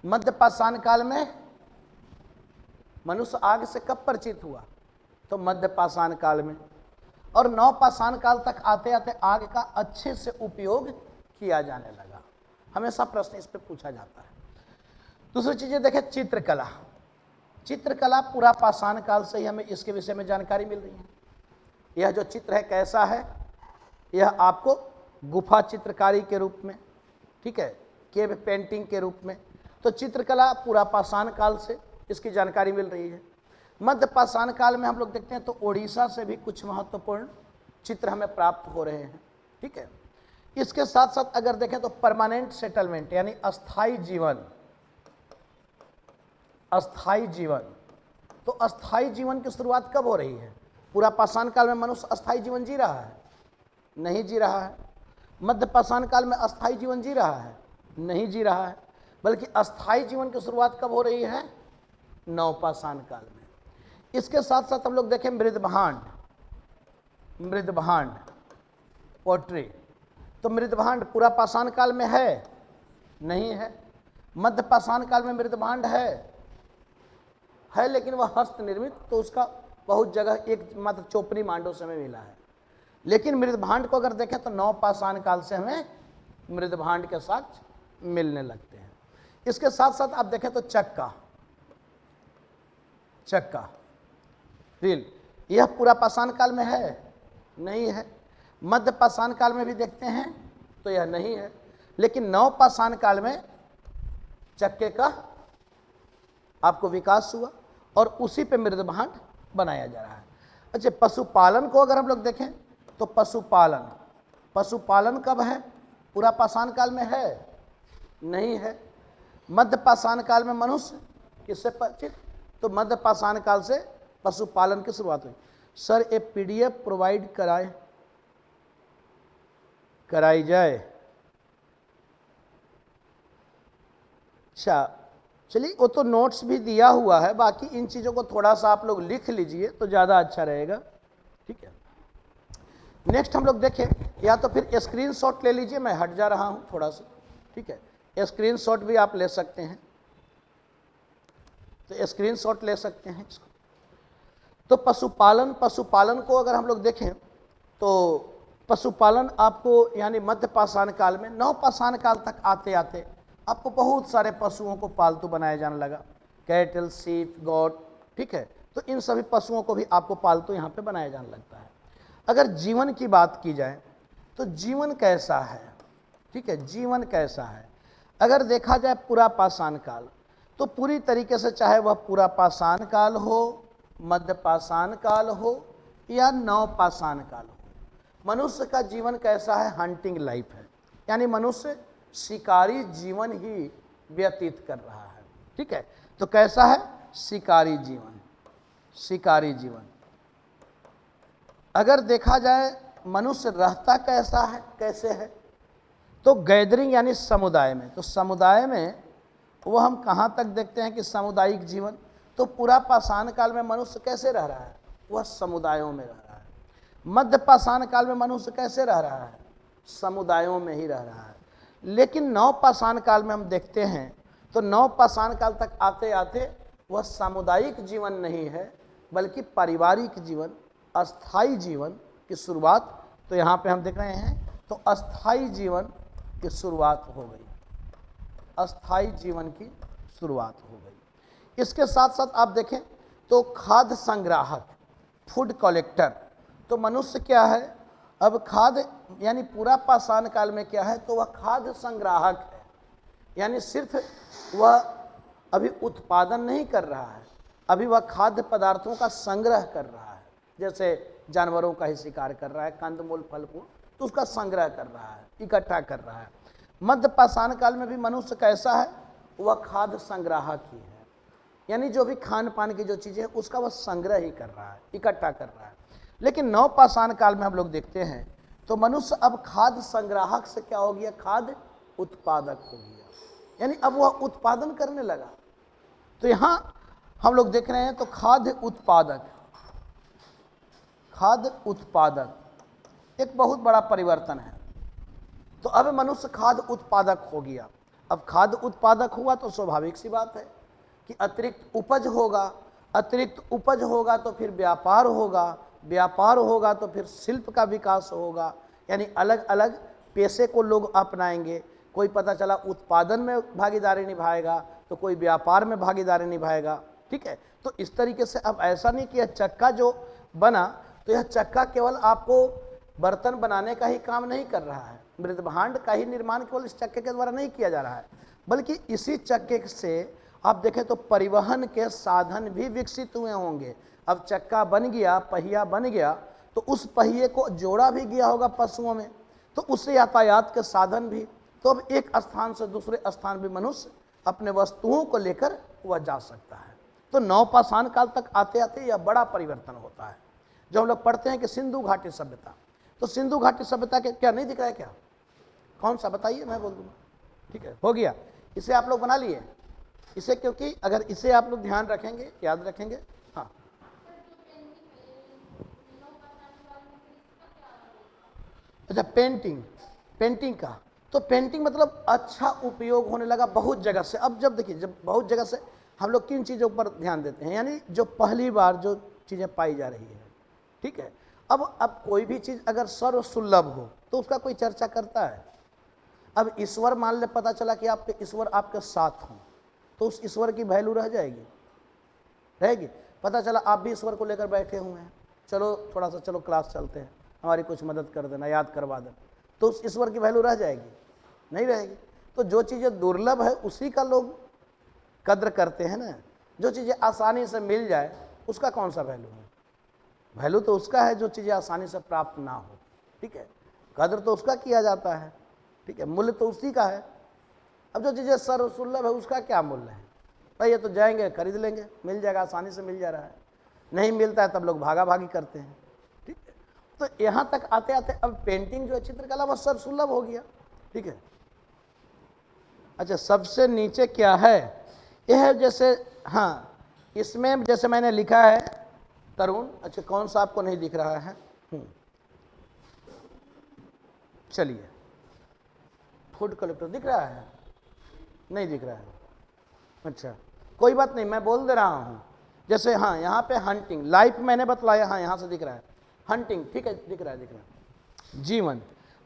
मध्य पाषाण काल में मनुष्य आग से कब परिचित हुआ? तो मध्य पाषाण काल में। और नवपाषाण काल तक आते आते आग का अच्छे से उपयोग किया जाने लगा। हमेशा प्रश्न इस पे पूछा जाता है। दूसरी चीजें देखें, चित्रकला, चित्रकला पूरा पाषाण काल से ही हमें इसके विषय में जानकारी मिल रही है। यह जो चित्र है कैसा है? यह आपको गुफा चित्रकारी के रूप में, ठीक है, केव पेंटिंग के रूप में, तो चित्रकला पूरा पाषाण काल से इसकी जानकारी मिल रही है। मध्य पाषाण काल में हम लोग देखते हैं तो ओडिशा से भी कुछ महत्वपूर्ण चित्र हमें प्राप्त हो रहे हैं, ठीक है। इसके साथ साथ अगर देखें तो परमानेंट सेटलमेंट यानी अस्थाई जीवन, अस्थाई जीवन, तो अस्थाई जीवन की शुरुआत कब हो रही है? पूरा पाषाण काल में मनुष्य अस्थाई जीवन जी रहा है? नहीं जी रहा है। मध्य पाषाण काल में अस्थाई जीवन जी रहा है? नहीं जी रहा है। बल्कि अस्थाई जीवन की शुरुआत कब हो रही है? नवपाषाण काल में। इसके साथ साथ हम लोग देखें मृदभांड, मृदभांड पोट्री, तो मृदभांड पूरा पाषाण काल में है? नहीं है। मध्य पाषाण काल में मृदभांड है लेकिन वह हस्त निर्मित, तो उसका बहुत जगह एक मात्र चोपनी मांडव से हमें मिला है। लेकिन मृदभांड को अगर देखें तो नवपाषाण काल से हमें मृदभांड के साथ मिलने लगते हैं। इसके साथ साथ आप देखें तो चक्का, चक्का रील, यह पूरा पाषाण काल में है? नहीं है। मध्य पाषाण काल में भी देखते हैं तो यह नहीं है। लेकिन नवपाषाण काल में चक्के का आपको विकास हुआ और उसी पे मृदभांड बनाया जा रहा है। अच्छा, पशुपालन को अगर हम लोग देखें तो पशुपालन, पशुपालन कब है? पूरा पाषाण काल में है? नहीं है। मध्य पाषाण काल में मनुष्य किससे परिचित? तो मध्य पाषाण काल से पशुपालन की शुरुआत हुई। सर ये पीडीएफ प्रोवाइड कराई जाए। अच्छा चलिए, वो तो नोट्स भी दिया हुआ है, बाकी इन चीज़ों को थोड़ा सा आप लोग लिख लीजिए तो ज़्यादा अच्छा रहेगा, ठीक है। नेक्स्ट हम लोग देखें, या तो फिर स्क्रीनशॉट ले लीजिए, मैं हट जा रहा हूँ थोड़ा सा, ठीक है, स्क्रीनशॉट भी आप ले सकते हैं, तो स्क्रीनशॉट ले सकते हैं इसको। तो पशुपालन, पशुपालन को अगर हम लोग देखें तो पशुपालन आपको यानी मध्य पाषाण काल में, नवपाषाण काल तक आते आते आपको बहुत सारे पशुओं को पालतू बनाया जाने लगा, कैटल, सीप, गॉट, ठीक है। तो इन सभी पशुओं को भी आपको पालतू यहाँ पे बनाया जाने लगता है। अगर जीवन की बात की जाए तो जीवन कैसा है, ठीक है, जीवन कैसा है? अगर देखा जाए पूरा पाषाण काल, तो पूरी तरीके से चाहे वह पूरा पाषाण काल हो, मध्य पाषाण काल हो या नव पाषाण काल हो, मनुष्य का जीवन कैसा है? हंटिंग लाइफ है, यानी मनुष्य शिकारी जीवन ही व्यतीत कर रहा है। ठीक है, तो कैसा है? शिकारी जीवन। शिकारी जीवन अगर देखा जाए मनुष्य रहता कैसा है, कैसे है, तो गैदरिंग यानी समुदाय में। तो समुदाय में वो हम कहाँ तक देखते हैं कि सामुदायिक जीवन, तो पूरा पाषाण काल में मनुष्य कैसे रह रहा है? वह समुदायों में रह रहा है। मध्य पाषाण काल में मनुष्य कैसे रह रहा है? समुदायों में ही रह रहा है। लेकिन नव पाषाण काल में हम देखते हैं तो नव पाषाण काल तक आते आते वह सामुदायिक जीवन नहीं है, बल्कि पारिवारिक जीवन, अस्थाई जीवन की शुरुआत। तो यहाँ पे हम देख रहे हैं तो अस्थाई जीवन की शुरुआत हो गई, अस्थाई जीवन की शुरुआत हो गई। इसके साथ साथ आप देखें तो खाद्य संग्राहक, फूड कलेक्टर, तो मनुष्य क्या है? अब खाद्य यानी पूरा पाषाण काल में क्या है? तो वह खाद्य संग्राहक है, यानी सिर्फ वह अभी उत्पादन नहीं कर रहा है, अभी वह खाद्य पदार्थों का संग्रह कर रहा है। जैसे जानवरों का ही शिकार कर रहा है, कंदमूल फल फूल, तो उसका संग्रह कर रहा है, इकट्ठा कर रहा है। मध्य पाषाण काल में भी मनुष्य कैसा है? वह खाद्य संग्राहक ही है, यानी जो भी खान पान की जो चीज़ें हैं उसका वह संग्रह ही कर रहा है, इकट्ठा कर रहा है। लेकिन नव पाषाण काल में हम लोग देखते हैं तो मनुष्य अब खाद्य संग्राहक से क्या हो गया? खाद्य उत्पादक हो गया, यानी अब वह उत्पादन करने लगा। तो यहाँ हम लोग देख रहे हैं तो खाद्य उत्पादक, खाद्य उत्पादक एक बहुत बड़ा परिवर्तन है। तो अब मनुष्य खाद्य उत्पादक हो गया। अब खाद्य उत्पादक हुआ तो स्वाभाविक सी बात है कि अतिरिक्त उपज होगा, अतिरिक्त उपज होगा तो फिर व्यापार होगा, व्यापार होगा तो फिर शिल्प का विकास होगा, यानी अलग अलग पेशे को लोग अपनाएंगे। कोई पता चला उत्पादन में भागीदारी निभाएगा तो कोई व्यापार में भागीदारी निभाएगा। ठीक है, तो इस तरीके से अब ऐसा नहीं कि यह चक्का जो बना तो यह चक्का केवल आपको बर्तन बनाने का ही काम नहीं कर रहा है, मृदभांड का ही निर्माण केवल इस चक्के के द्वारा नहीं किया जा रहा है, बल्कि इसी चक्के से आप देखें तो परिवहन के साधन भी विकसित हुए होंगे। अब चक्का बन गया, पहिया बन गया, तो उस पहिए को जोड़ा भी गया होगा पशुओं में, तो उससे यातायात के साधन भी। तो अब एक स्थान से दूसरे स्थान भी मनुष्य अपने वस्तुओं को लेकर वह जा सकता है। तो नव पाषाण काल तक आते आते यह बड़ा परिवर्तन होता है। जो हम लोग पढ़ते हैं कि सिंधु घाटी सभ्यता, तो सिंधु घाटी सभ्यता के क्या नहीं दिख रहा है? क्या कौन सा बताइए, मैं बोल दूंगा। ठीक है, हो गया, इसे आप लोग बना लिए इसे, क्योंकि अगर इसे आप लोग ध्यान रखेंगे, याद रखेंगे। हाँ, अच्छा, पेंटिंग, पेंटिंग का तो पेंटिंग मतलब अच्छा उपयोग होने लगा बहुत जगह से। अब जब देखिए, जब बहुत जगह से हम लोग किन चीज़ों पर ध्यान देते हैं, यानी जो पहली बार जो चीज़ें पाई जा रही है। ठीक है, अब कोई भी चीज़ अगर सर्वसुलभ हो तो उसका कोई चर्चा करता है। अब ईश्वर मान ले, पता चला कि आपके ईश्वर आपके साथ हों, तो उस ईश्वर की वैल्यू रह जाएगी, रहेगी। पता चला आप भी ईश्वर को लेकर बैठे हुए हैं, चलो थोड़ा सा, चलो क्लास चलते हैं, हमारी कुछ मदद कर देना, याद करवा देना, तो उस ईश्वर की वैल्यू रह जाएगी? नहीं रहेगी। तो जो चीज़ें दुर्लभ है उसी का लोग कद्र करते हैं ना। जो चीज़ें आसानी से मिल जाए उसका कौन सा वैल्यू है? वैल्यू तो उसका है जो चीज़ें आसानी से प्राप्त ना हो। ठीक है, कद्र तो उसका किया जाता है। ठीक है, मूल्य तो उसी का है। अब जो चीज़ें सर्वसुलभ है उसका क्या मूल्य है? भाई ये तो जाएंगे खरीद लेंगे, मिल जाएगा, आसानी से मिल जा रहा है। नहीं मिलता है तब लोग भागा भागी करते हैं। ठीक है, तो यहाँ तक आते आते अब पेंटिंग जो है, चित्रकला, वह सर्वसुलभ हो गया। ठीक है, अच्छा, सबसे नीचे क्या है? यह है जैसे, हाँ, इसमें जैसे मैंने लिखा है तरुण, अच्छा कौन सा आपको नहीं दिख रहा है? चलिए, फूड कलेक्टर दिख रहा है? नहीं दिख रहा है? अच्छा, कोई बात नहीं, मैं बोल दे रहा हूँ। जैसे हाँ, यहाँ पे हंटिंग लाइफ मैंने बतलाया, हाँ यहाँ से दिख रहा है हंटिंग। ठीक है, दिख रहा है, दिख रहा है जीवन।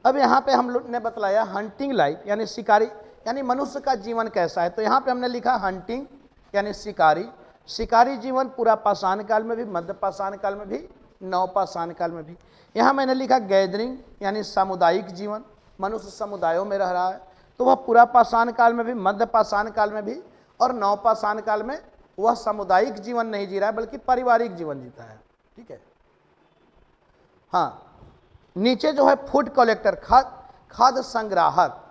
अब यहाँ पे हम लोग ने बतलाया हंटिंग लाइफ, यानी शिकारी, यानी मनुष्य का जीवन कैसा है। तो यहाँ पे हमने लिखा हंटिंग यानी शिकारी, शिकारी जीवन पूरा पाषाण काल में भी, मध्य पाषाण काल में भी, नव पाषाण काल में भी। यहाँ मैंने लिखा गैदरिंग यानी सामुदायिक जीवन, मनुष्य समुदायों में रह रहा है, तो वह पूरा पाषाण काल में भी, मध्य पाषाण काल में भी और नवपाषाण काल में वह सामुदायिक जीवन नहीं जी रहा है बल्कि पारिवारिक जीवन जीता है। ठीक है। हाँ, नीचे जो है फूड कलेक्टर, खाद्य संग्राहक,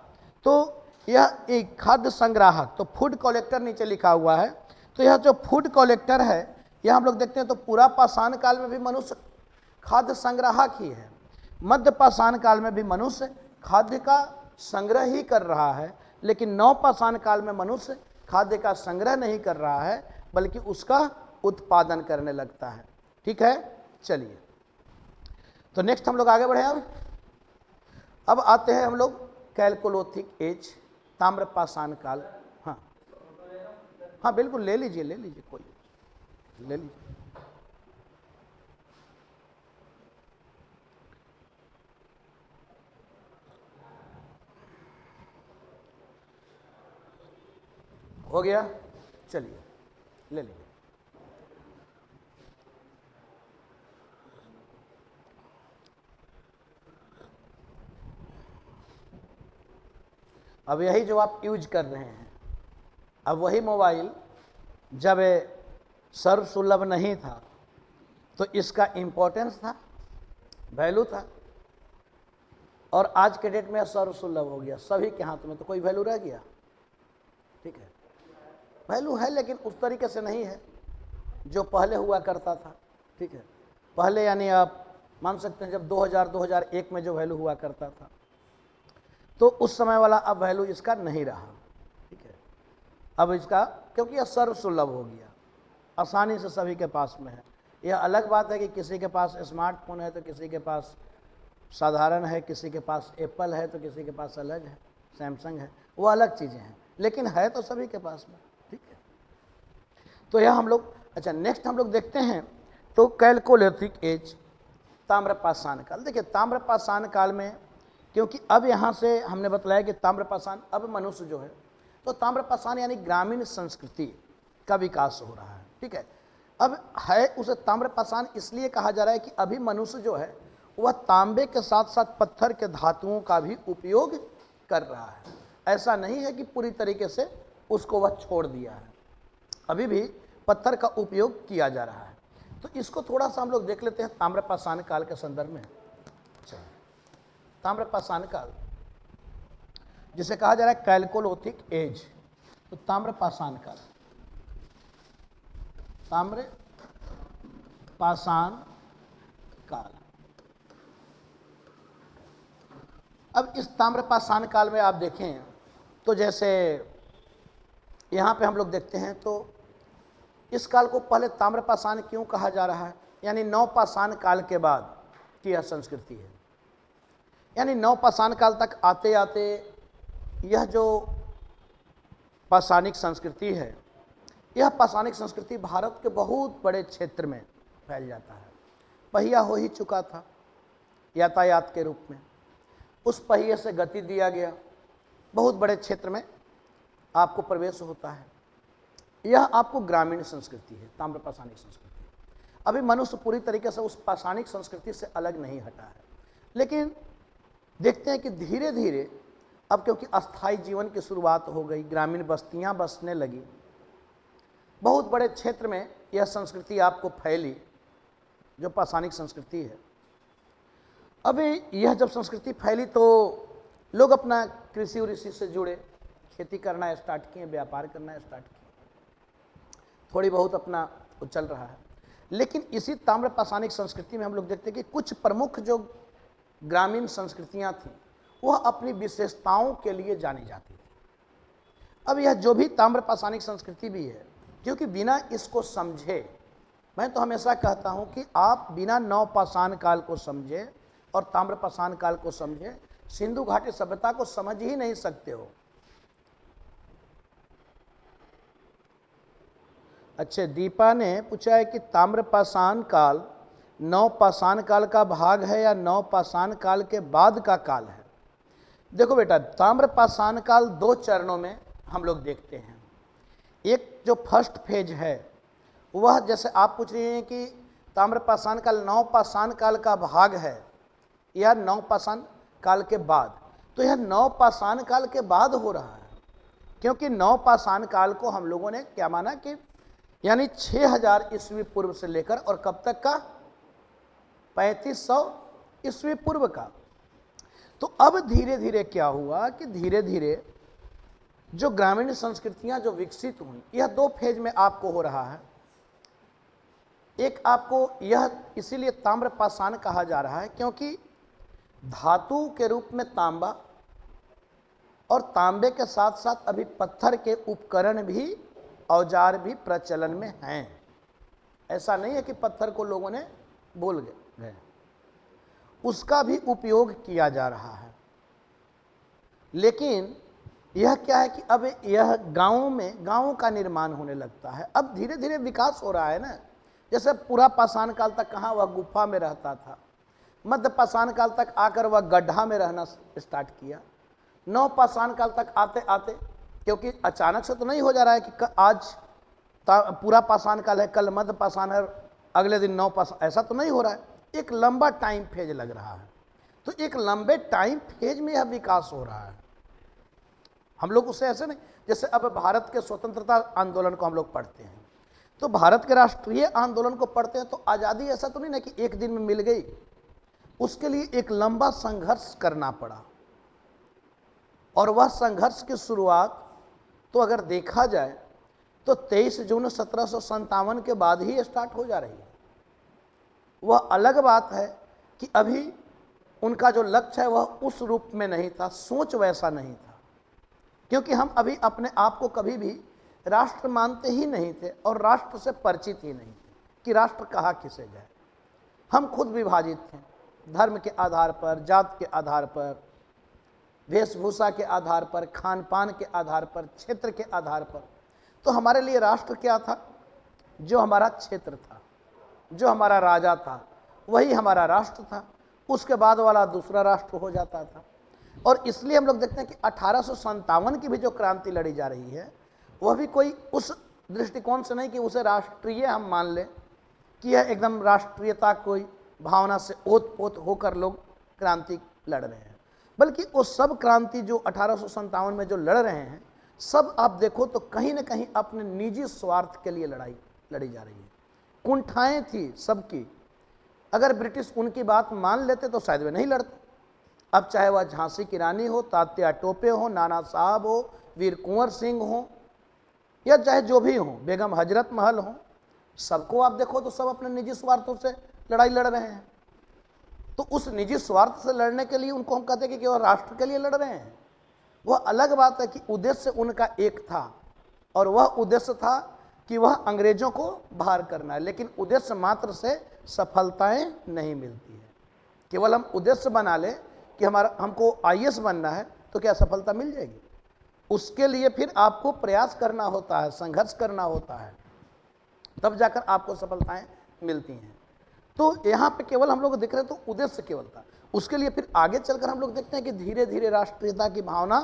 तो यह एक खाद्य संग्राहक, तो फूड कलेक्टर नीचे लिखा हुआ है। तो यह जो फूड कलेक्टर है, यह हम लोग देखते हैं तो पूरा पाषाण काल में भी मनुष्य खाद्य संग्राहक ही है, मध्य पाषाण काल में भी मनुष्य खाद्य का संग्रह ही कर रहा है, लेकिन नवपाषाण काल में मनुष्य खाद्य का संग्रह नहीं कर रहा है बल्कि उसका उत्पादन करने लगता है। ठीक है, चलिए तो नेक्स्ट हम लोग आगे बढ़े। अब आते हैं हम लोग कैलकोलिथिक एज, ताम्रपाषाण काल। हाँ हाँ बिल्कुल, ले लीजिए कोई ले लीजिए। हो गया, चलिए ले लीजिए। अब यही जो आप यूज कर रहे हैं, अब वही मोबाइल जब सर्वसुलभ नहीं था तो इसका इम्पोर्टेंस था, वैल्यू था, और आज के डेट में सर्वसुलभ हो गया, सभी के हाथ में, तो कोई वैल्यू रह गया? ठीक है, वैल्यू है लेकिन उस तरीके से नहीं है जो पहले हुआ करता था। ठीक है, पहले यानी आप मान सकते हैं जब 2000-2001 में जो वैल्यू हुआ करता था तो उस समय वाला अब वैल्यू इसका नहीं रहा। ठीक है, अब इसका क्योंकि यह सर्वसुलभ हो गया, आसानी से सभी के पास में है। यह अलग बात है कि किसी के पास स्मार्टफोन है तो किसी के पास साधारण है, किसी के पास एप्पल है तो किसी के पास अलग है, सैमसंग है, वो अलग चीज़ें हैं, लेकिन है तो सभी के पास में। ठीक है, तो यह हम लोग, अच्छा नेक्स्ट हम लोग देखते हैं तो कैलकोलिथिक एज, ताम्रपाषाण काल। देखिए ताम्रपाषाण काल में, क्योंकि अब यहाँ से हमने बतलाया कि ताम्रपाषाण, अब मनुष्य जो है तो ताम्रपाषाण यानी ग्रामीण संस्कृति का विकास हो रहा है। ठीक है, अब है उसे ताम्रपाषाण इसलिए कहा जा रहा है कि अभी मनुष्य जो है वह तांबे के साथ साथ पत्थर के धातुओं का भी उपयोग कर रहा है। ऐसा नहीं है कि पूरी तरीके से उसको वह छोड़ दिया है, अभी भी पत्थर का उपयोग किया जा रहा है। तो इसको थोड़ा सा हम लोग देख लेते हैं ताम्रपाषाण काल के संदर्भ में। ताम्रपाषाण काल जिसे कहा जा रहा है कैलकोलिथिक एज, तो ताम्रपाषाण काल, ताम्रपाषाण काल। अब इस ताम्रपाषाण काल में आप देखें तो जैसे यहाँ पे हम लोग देखते हैं तो इस काल को पहले ताम्रपाषाण क्यों कहा जा रहा है, यानी नवपाषाण काल के बाद की यह संस्कृति है। यानी नवपाषाण काल तक आते आते यह जो पाषाणिक संस्कृति है, यह पाषाणिक संस्कृति भारत के बहुत बड़े क्षेत्र में फैल जाता है। पहिया हो ही चुका था यातायात के रूप में, उस पहिए से गति दिया गया, बहुत बड़े क्षेत्र में आपको प्रवेश होता है। यह आपको ग्रामीण संस्कृति है, ताम्रपाषाणिक संस्कृति। अभी मनुष्य पूरी तरीके से उस पाषाणिक संस्कृति से अलग नहीं हटा है, लेकिन देखते हैं कि धीरे धीरे अब क्योंकि अस्थायी जीवन की शुरुआत हो गई, ग्रामीण बस्तियां बसने लगी, बहुत बड़े क्षेत्र में यह संस्कृति आपको फैली जो पाषाणिक संस्कृति है। अभी यह जब संस्कृति फैली तो लोग अपना कृषि उऋषि से जुड़े, खेती करना स्टार्ट किए, व्यापार करना स्टार्ट किए, थोड़ी बहुत अपना चल रहा है। लेकिन इसी ताम्रपाषाणिक संस्कृति में हम लोग देखते हैं कि कुछ प्रमुख जो ग्रामीण संस्कृतियां थीं वह अपनी विशेषताओं के लिए जानी जाती थी। अब यह जो भी ताम्रपाषाणिक संस्कृति भी है, क्योंकि बिना इसको समझे, मैं तो हमेशा कहता हूं कि आप बिना नवपाषाण काल को समझे और ताम्रपाषाण काल को समझे सिंधु घाटी सभ्यता को समझ ही नहीं सकते हो। अच्छा, दीपा ने पूछा है कि ताम्रपाषाण काल नवपाषाण काल का भाग है या नवपाषाण काल के बाद का काल है। देखो बेटा, ताम्रपाषाण काल दो चरणों में हम लोग देखते हैं। एक जो फर्स्ट फेज है वह, जैसे आप पूछ रहे हैं कि ताम्रपाषाण काल नवपाषाण काल का भाग है या नवपाषाण काल के बाद, तो यह नवपाषाण काल के बाद हो रहा है। क्योंकि नवपाषाण काल को हम लोगों ने क्या माना कि यानी 6000 ईस्वी पूर्व से लेकर और कब तक का, 3500 ईस्वी पूर्व का। तो अब धीरे धीरे क्या हुआ कि धीरे धीरे जो ग्रामीण संस्कृतियां जो विकसित हुई, यह 2 फेज में आपको हो रहा है। एक आपको यह इसीलिए ताम्रपाषाण कहा जा रहा है क्योंकि धातु के रूप में तांबा और तांबे के साथ साथ अभी पत्थर के उपकरण भी, औजार भी प्रचलन में हैं। ऐसा नहीं है कि पत्थर को लोगों ने भूल गए, उसका भी उपयोग किया जा रहा है। लेकिन यह क्या है कि अब यह गांवों में, गांवों का निर्माण होने लगता है। अब धीरे धीरे विकास हो रहा है ना। जैसे पूरा पाषाण काल तक कहाँ वह गुफा में रहता था, मध्य पाषाण काल तक आकर वह गड्ढा में रहना स्टार्ट किया, नवपाषाण काल तक आते आते, क्योंकि अचानक से तो नहीं हो जा रहा है कि आज पूरा पाषाण काल है, कल मध्य पाषाण है, अगले दिन नवपाषाण, ऐसा तो नहीं हो रहा है। एक लंबा टाइम फेज लग रहा है। तो एक लंबे टाइम फेज में यह विकास हो रहा है। हम लोग उससे ऐसे नहीं, जैसे अब भारत के स्वतंत्रता आंदोलन को हम लोग पढ़ते हैं, तो भारत के राष्ट्रीय आंदोलन को पढ़ते हैं तो आज़ादी ऐसा तो नहीं ना कि एक दिन में मिल गई, उसके लिए एक लंबा संघर्ष करना पड़ा। और वह संघर्ष की शुरुआत तो अगर देखा जाए तो 23 जून 1757 के बाद ही स्टार्ट हो जा रही है। वह अलग बात है कि अभी उनका जो लक्ष्य है वह उस रूप में नहीं था, सोच वैसा नहीं था, क्योंकि हम अभी अपने आप को कभी भी राष्ट्र मानते ही नहीं थे और राष्ट्र से परिचित ही नहीं थे कि राष्ट्र कहाँ किसे जाए। हम खुद विभाजित थे, धर्म के आधार पर, जात के आधार पर, वेशभूषा के आधार पर, खान पान के आधार पर, क्षेत्र के आधार पर। तो हमारे लिए राष्ट्र क्या था? जो हमारा क्षेत्र था, जो हमारा राजा था, वही हमारा राष्ट्र था। उसके बाद वाला दूसरा राष्ट्र हो जाता था। और इसलिए हम लोग देखते हैं कि 1857 की भी जो क्रांति लड़ी जा रही है, वह भी कोई उस दृष्टिकोण से नहीं कि उसे राष्ट्रीय हम मान लें कि यह एकदम राष्ट्रीयता कोई भावना से ओत-पोत होकर लोग क्रांति लड़ रहे हैं, बल्कि वो सब क्रांति जो 1857 में जो लड़ रहे हैं, सब आप देखो तो कहीं ना कहीं अपने निजी स्वार्थ के लिए लड़ी जा रही है। कुंठाएं थी सबकी। अगर ब्रिटिश उनकी बात मान लेते तो शायद वे नहीं लड़ते। अब चाहे वह झांसी की रानी हो, तात्या टोपे हो, नाना साहब हो, वीर कुंवर सिंह हो, या चाहे जो भी हो, बेगम हजरत महल हो, सबको आप देखो तो सब अपने निजी स्वार्थों से लड़ाई लड़ रहे हैं। तो उस निजी स्वार्थ से लड़ने के लिए उनको हम कहते हैं कि वह राष्ट्र के लिए लड़ रहे हैं। वह अलग बात है कि उद्देश्य उनका एक था, और वह उद्देश्य था कि वह अंग्रेजों को बाहर करना है। लेकिन उद्देश्य मात्र से सफलताएं नहीं मिलती है। केवल हम उद्देश्य बना ले कि हमको IAS बनना है तो क्या सफलता मिल जाएगी? उसके लिए फिर आपको प्रयास करना होता है, संघर्ष करना होता है, तब जाकर आपको सफलताएं मिलती हैं। तो यहाँ पे केवल हम लोग देख रहे हैं तो उद्देश्य केवल था। उसके लिए फिर आगे चलकर हम लोग देखते हैं कि धीरे धीरे राष्ट्रीयता की भावना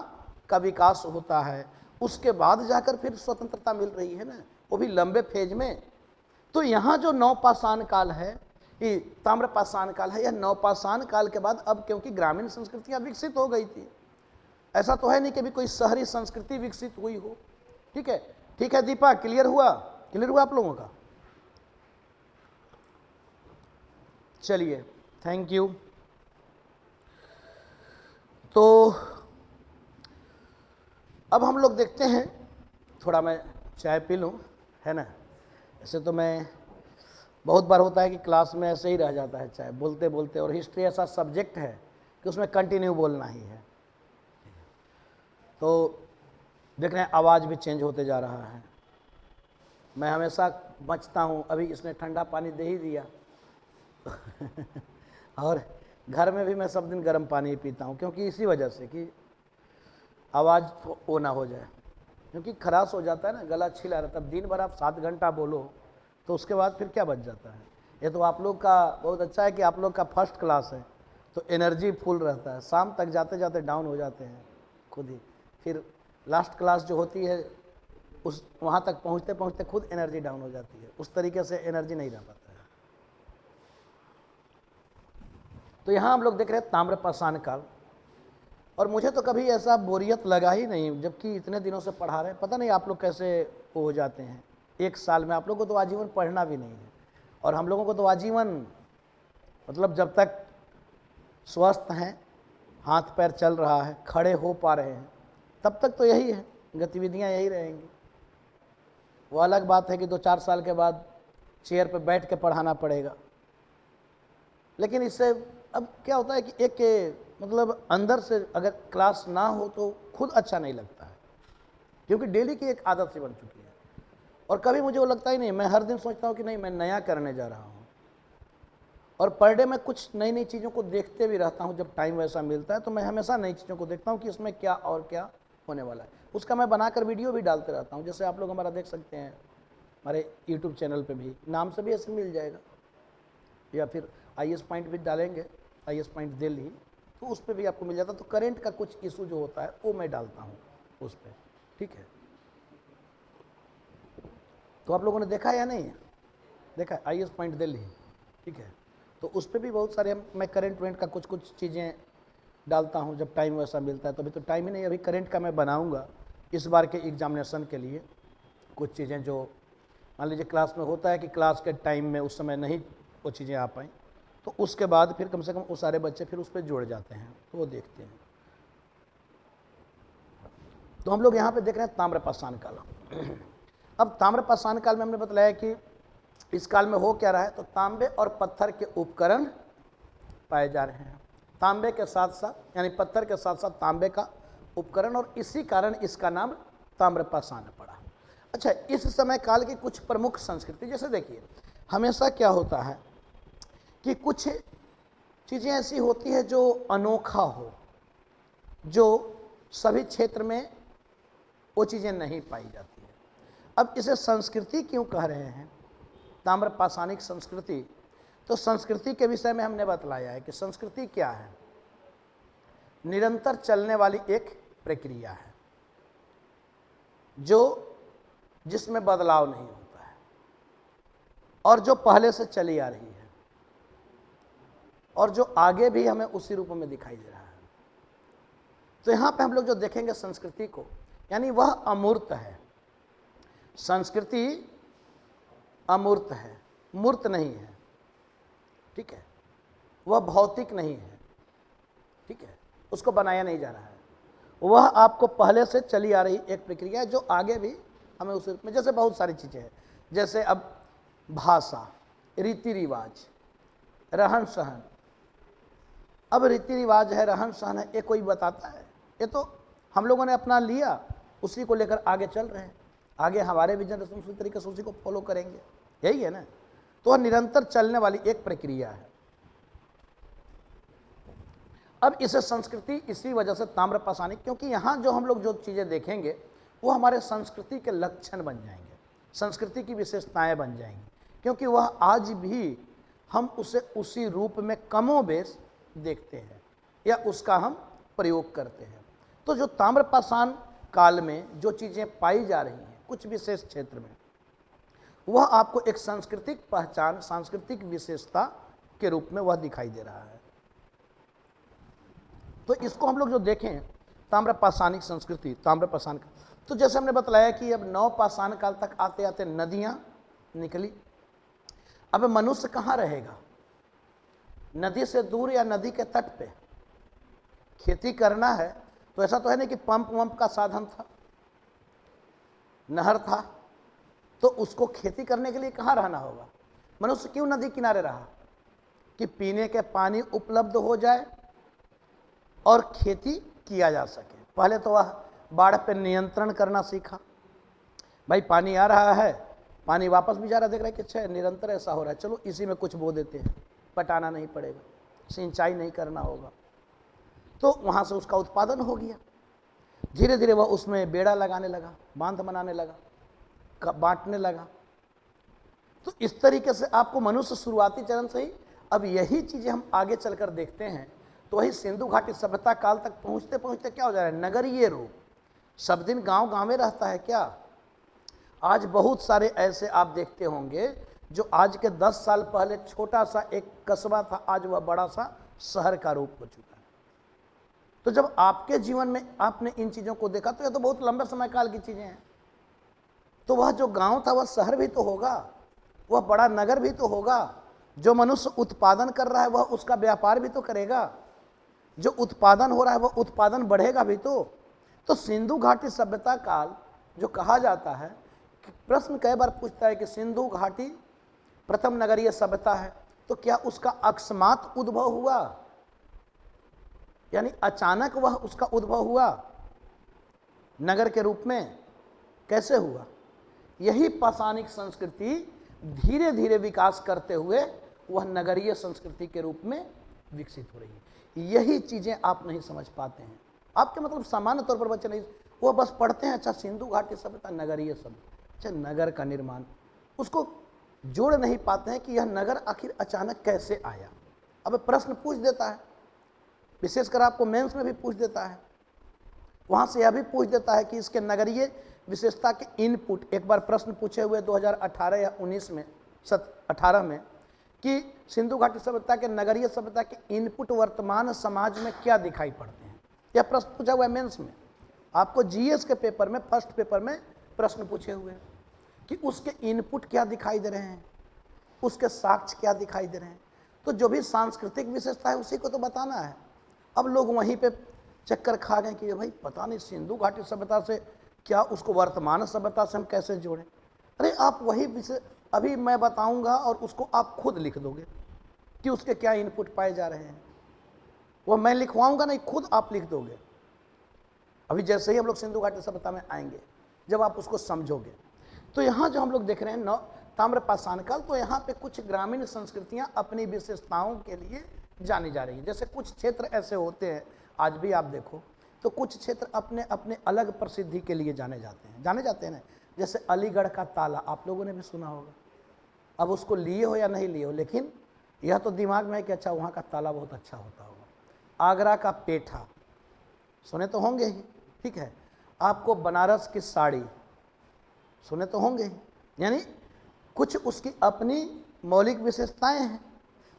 का विकास होता है। उसके बाद जाकर फिर स्वतंत्रता मिल रही है ना, वो भी लंबे फेज में। तो यहाँ जो नवपाषाण काल है, ये ताम्रपाषाण काल है, यह नवपाषाण काल के बाद अब क्योंकि ग्रामीण संस्कृतियाँ विकसित हो गई थी, ऐसा तो है नहीं कि भी कोई शहरी संस्कृति विकसित हुई हो। ठीक है, ठीक है दीपा, क्लियर हुआ आप लोगों का? चलिए, थैंक यू। तो अब हम लोग देखते हैं, थोड़ा मैं चाय पी लूँ, है ना। ऐसे तो मैं बहुत बार होता है कि क्लास में ऐसे ही रह जाता है चाय बोलते बोलते, और हिस्ट्री ऐसा सब्जेक्ट है कि उसमें कंटिन्यू बोलना ही है। तो देख रहे हैं आवाज़ भी चेंज होते जा रहा है। मैं हमेशा बचता हूँ, अभी इसने ठंडा पानी दे ही दिया और घर में भी मैं सब दिन गर्म पानी ही पीता हूँ, क्योंकि इसी वजह से कि आवाज़ वो ना हो जाए, क्योंकि खराश हो जाता है ना, गला छिला रहता है। दिन भर आप 7 घंटा बोलो तो उसके बाद फिर क्या बच जाता है। ये तो आप लोग का बहुत अच्छा है कि आप लोग का फर्स्ट क्लास है, तो एनर्जी फुल रहता है। शाम तक जाते जाते डाउन हो जाते हैं खुद ही। फिर लास्ट क्लास जो होती है उस वहाँ तक पहुँचते पहुँचते खुद एनर्जी डाउन हो जाती है, उस तरीके से एनर्जी नहीं रह पाता है। तो यहाँ हम लोग देख रहे हैं ताम्रपाषाण काल। और मुझे तो कभी ऐसा बोरियत लगा ही नहीं, जबकि इतने दिनों से पढ़ा रहे हैं। पता नहीं आप लोग कैसे हो जाते हैं, एक साल में आप लोगों को तो आजीवन पढ़ना भी नहीं है, और हम लोगों को तो आजीवन मतलब जब तक स्वस्थ हैं, हाथ पैर चल रहा है, खड़े हो पा रहे हैं, तब तक तो यही है, गतिविधियां यही रहेंगी। वो अलग बात है कि 2-4 साल के बाद चेयर पे बैठ के पढ़ाना पड़ेगा। लेकिन इससे अब क्या होता है कि एक मतलब अंदर से अगर क्लास ना हो तो खुद अच्छा नहीं लगता है, क्योंकि डेली की एक आदत सी बन चुकी है। और कभी मुझे वो लगता ही नहीं, मैं हर दिन सोचता हूँ कि नहीं मैं नया करने जा रहा हूँ, और पर डे मैं कुछ नई नई चीज़ों को देखते भी रहता हूँ। जब टाइम वैसा मिलता है तो मैं हमेशा नई चीज़ों को देखता हूँ कि इसमें क्या और क्या होने वाला है, उसका मैं बनाकर वीडियो भी डालते रहता हूँ। जैसे आप लोग हमारा देख सकते हैं, हमारे यूट्यूब चैनल पे भी नाम से भी ऐसे मिल जाएगा, या फिर IAS पॉइंट भी डालेंगे, IAS पॉइंट दिल्ली, तो उस पर भी आपको मिल जाता है। तो करेंट का कुछ इशू जो होता है वो मैं डालता हूँ उस पर, ठीक है। तो आप लोगों ने देखा या नहीं देखा, IAS पॉइंट दिल्ली, ठीक है। तो उस पर भी बहुत सारे मैं करेंट वेंट का कुछ कुछ चीज़ें डालता हूँ जब टाइम वैसा मिलता है। तो अभी तो टाइम ही नहीं, अभी करेंट का मैं बनाऊँगा इस बार के एग्जामिनेशन के लिए। कुछ चीज़ें जो मान लीजिए क्लास में होता है कि क्लास के टाइम में उस समय नहीं वो चीज़ें आ पाई, तो उसके बाद फिर कम से कम वो सारे बच्चे फिर उस पर जुड़ जाते हैं, तो वो देखते हैं। तो हम लोग यहाँ पे देख रहे हैं ताम्रपाषाण काल। अब ताम्रपाषाण काल में हमने बतलाया कि इस काल में हो क्या रहा है, तो तांबे और पत्थर के उपकरण पाए जा रहे हैं। तांबे के साथ साथ यानी पत्थर के साथ साथ तांबे का उपकरण, और इसी कारण इसका नाम ताम्रपाषाण पड़ा। अच्छा, इस समय काल की कुछ प्रमुख संस्कृति, जैसे देखिए हमेशा क्या होता है कि कुछ चीज़ें ऐसी होती है जो अनोखा हो, जो सभी क्षेत्र में वो चीज़ें नहीं पाई जाती है। अब इसे संस्कृति क्यों कह रहे हैं, ताम्रपाषाणिक संस्कृति? तो संस्कृति के विषय में हमने बतलाया है कि संस्कृति क्या है, निरंतर चलने वाली एक प्रक्रिया है जिसमें बदलाव नहीं होता है, और जो पहले से चली आ रही है, और जो आगे भी हमें उसी रूप में दिखाई दे रहा है। तो यहाँ पे हम लोग जो देखेंगे संस्कृति को, यानी वह अमूर्त है। संस्कृति अमूर्त है, मूर्त नहीं है, ठीक है। वह भौतिक नहीं है, ठीक है, उसको बनाया नहीं जा रहा है। वह आपको पहले से चली आ रही एक प्रक्रिया है जो आगे भी हमें उस रूप में, जैसे बहुत सारी चीज़ें हैं, जैसे अब भाषा, रीति रिवाज, रहन सहन। अब रीति रिवाज है, रहन सहन है, ये कोई बताता है? ये तो हम लोगों ने अपना लिया, उसी को लेकर आगे चल रहे हैं। आगे हमारे भी जनरेशन उसी तरीके से उसी को फॉलो करेंगे, यही है ना। तो वह निरंतर चलने वाली एक प्रक्रिया है। अब इसे संस्कृति इसी वजह से ताम्रपाषाणिक, क्योंकि यहाँ जो हम लोग जो चीज़ें देखेंगे वो हमारे संस्कृति के लक्षण बन जाएंगे, संस्कृति की विशेषताएं बन जाएंगी, क्योंकि वह आज भी हम उसे उसी रूप में कमोबेश देखते हैं या उसका हम प्रयोग करते हैं। तो जो ताम्रपाषाण काल में जो चीज़ें पाई जा रही हैं कुछ विशेष क्षेत्र में, वह आपको एक सांस्कृतिक पहचान, सांस्कृतिक विशेषता के रूप में वह दिखाई दे रहा है। तो इसको हम लोग जो देखें ताम्रपाषाणिक संस्कृति, ताम्रपाषाण, तो जैसे हमने बतलाया कि अब नवपाषाण काल तक आते आते नदियां निकली। अब मनुष्य कहाँ रहेगा, नदी से दूर या नदी के तट पे? खेती करना है तो ऐसा तो है नहीं कि पंप वंप का साधन था, नहर था, तो उसको खेती करने के लिए कहाँ रहना होगा? मनुष्य क्यों नदी किनारे रहा? कि पीने के पानी उपलब्ध हो जाए और खेती किया जा सके। पहले तो वह बाढ़ पर नियंत्रण करना सीखा। भाई पानी आ रहा है, पानी वापस भी जा रहा, देख रहा है कि अच्छा निरंतर ऐसा हो रहा है, चलो इसी में कुछ बो देते हैं, पटाना नहीं पड़ेगा, सिंचाई नहीं करना होगा। तो वहाँ से उसका उत्पादन हो गया। धीरे धीरे वह उसमें बेड़ा लगाने लगा, बांध बनाने लगा, बांटने लगा। तो इस तरीके से आपको मनुष्य शुरुआती चरण से ही, अब यही चीज़ें हम आगे चलकर देखते हैं तो वही सिंधु घाटी सभ्यता काल तक पहुँचते पहुँचते क्या हो जा रहा है, नगरीय रूप। सब दिन गांव गांव में रहता है क्या? आज बहुत सारे ऐसे आप देखते होंगे जो आज के 10 साल पहले छोटा सा एक कस्बा था, आज वह बड़ा सा शहर का रूप हो चुका है। तो जब आपके जीवन में आपने इन चीज़ों को देखा तो यह तो बहुत लंबे समय काल की चीज़ें हैं। तो वह जो गांव था वह शहर भी तो होगा, वह बड़ा नगर भी तो होगा। जो मनुष्य उत्पादन कर रहा है वह उसका व्यापार भी तो करेगा, जो उत्पादन हो रहा है वह उत्पादन बढ़ेगा भी तो सिंधु घाटी सभ्यता काल जो कहा जाता है, प्रश्न कई बार पूछता है कि सिंधु घाटी प्रथम नगरीय सभ्यता है, तो क्या उसका अकस्मात उद्भव हुआ, यानी अचानक वह उसका उद्भव हुआ नगर के रूप में? कैसे हुआ? यही पाषाणिक संस्कृति धीरे धीरे विकास करते हुए वह नगरीय संस्कृति के रूप में विकसित हो रही है। यही चीजें आप नहीं समझ पाते हैं। आपके मतलब सामान्य तौर पर बच्चे नहीं, वो बस पढ़ते हैं अच्छा सिंधु घाटी सभ्यता, नगरीय सभ्यता, अच्छा नगर का निर्माण, उसको जोड़ नहीं पाते हैं कि यह नगर आखिर अचानक कैसे आया। अब प्रश्न पूछ देता है, विशेषकर आपको मेंस में भी पूछ देता है, वहां से यह भी पूछ देता है कि इसके नगरीय विशेषता के इनपुट। एक बार प्रश्न पूछे हुए 2018 या 19 में 18 में कि सिंधु घाटी सभ्यता के नगरीय सभ्यता के इनपुट वर्तमान समाज में क्या दिखाई पड़ते हैं, यह प्रश्न पूछा हुआ है मेंस में। आपको जीएस के पेपर में, फर्स्ट पेपर में प्रश्न पूछे हुए हैं कि उसके इनपुट क्या दिखाई दे रहे हैं, उसके साक्ष्य क्या दिखाई दे रहे हैं। तो जो भी सांस्कृतिक विशेषता है उसी को तो बताना है। अब लोग वहीं पे चक्कर खा गए कि भाई पता नहीं सिंधु घाटी सभ्यता से क्या, उसको वर्तमान सभ्यता से हम कैसे जोड़ें। अरे आप वही विषय अभी मैं बताऊंगा और उसको आप खुद लिख दोगे कि उसके क्या इनपुट पाए जा रहे हैं। वो मैं लिखवाऊंगा नहीं, खुद आप लिख दोगे। अभी जैसे ही हम लोग सिंधु घाटी सभ्यता में आएंगे, जब आप उसको समझोगे, तो यहाँ जो हम लोग देख रहे हैं ताम्र पाषाण काल, तो यहाँ पे कुछ ग्रामीण संस्कृतियाँ अपनी विशेषताओं के लिए जानी जा रही है। जैसे कुछ क्षेत्र ऐसे होते हैं, आज भी आप देखो तो कुछ क्षेत्र अपने अपने अलग प्रसिद्धि के लिए जाने जाते हैं ना। जैसे अलीगढ़ का ताला आप लोगों ने भी सुना होगा, अब उसको लिए हो या नहीं लिए हो, लेकिन यह तो दिमाग में है कि अच्छा वहाँ का ताला बहुत अच्छा होता होगा। आगरा का पेठा सुने तो होंगे ही, ठीक है। आपको बनारस की साड़ी सुने तो होंगे ही, यानी कुछ उसकी अपनी मौलिक विशेषताएं हैं।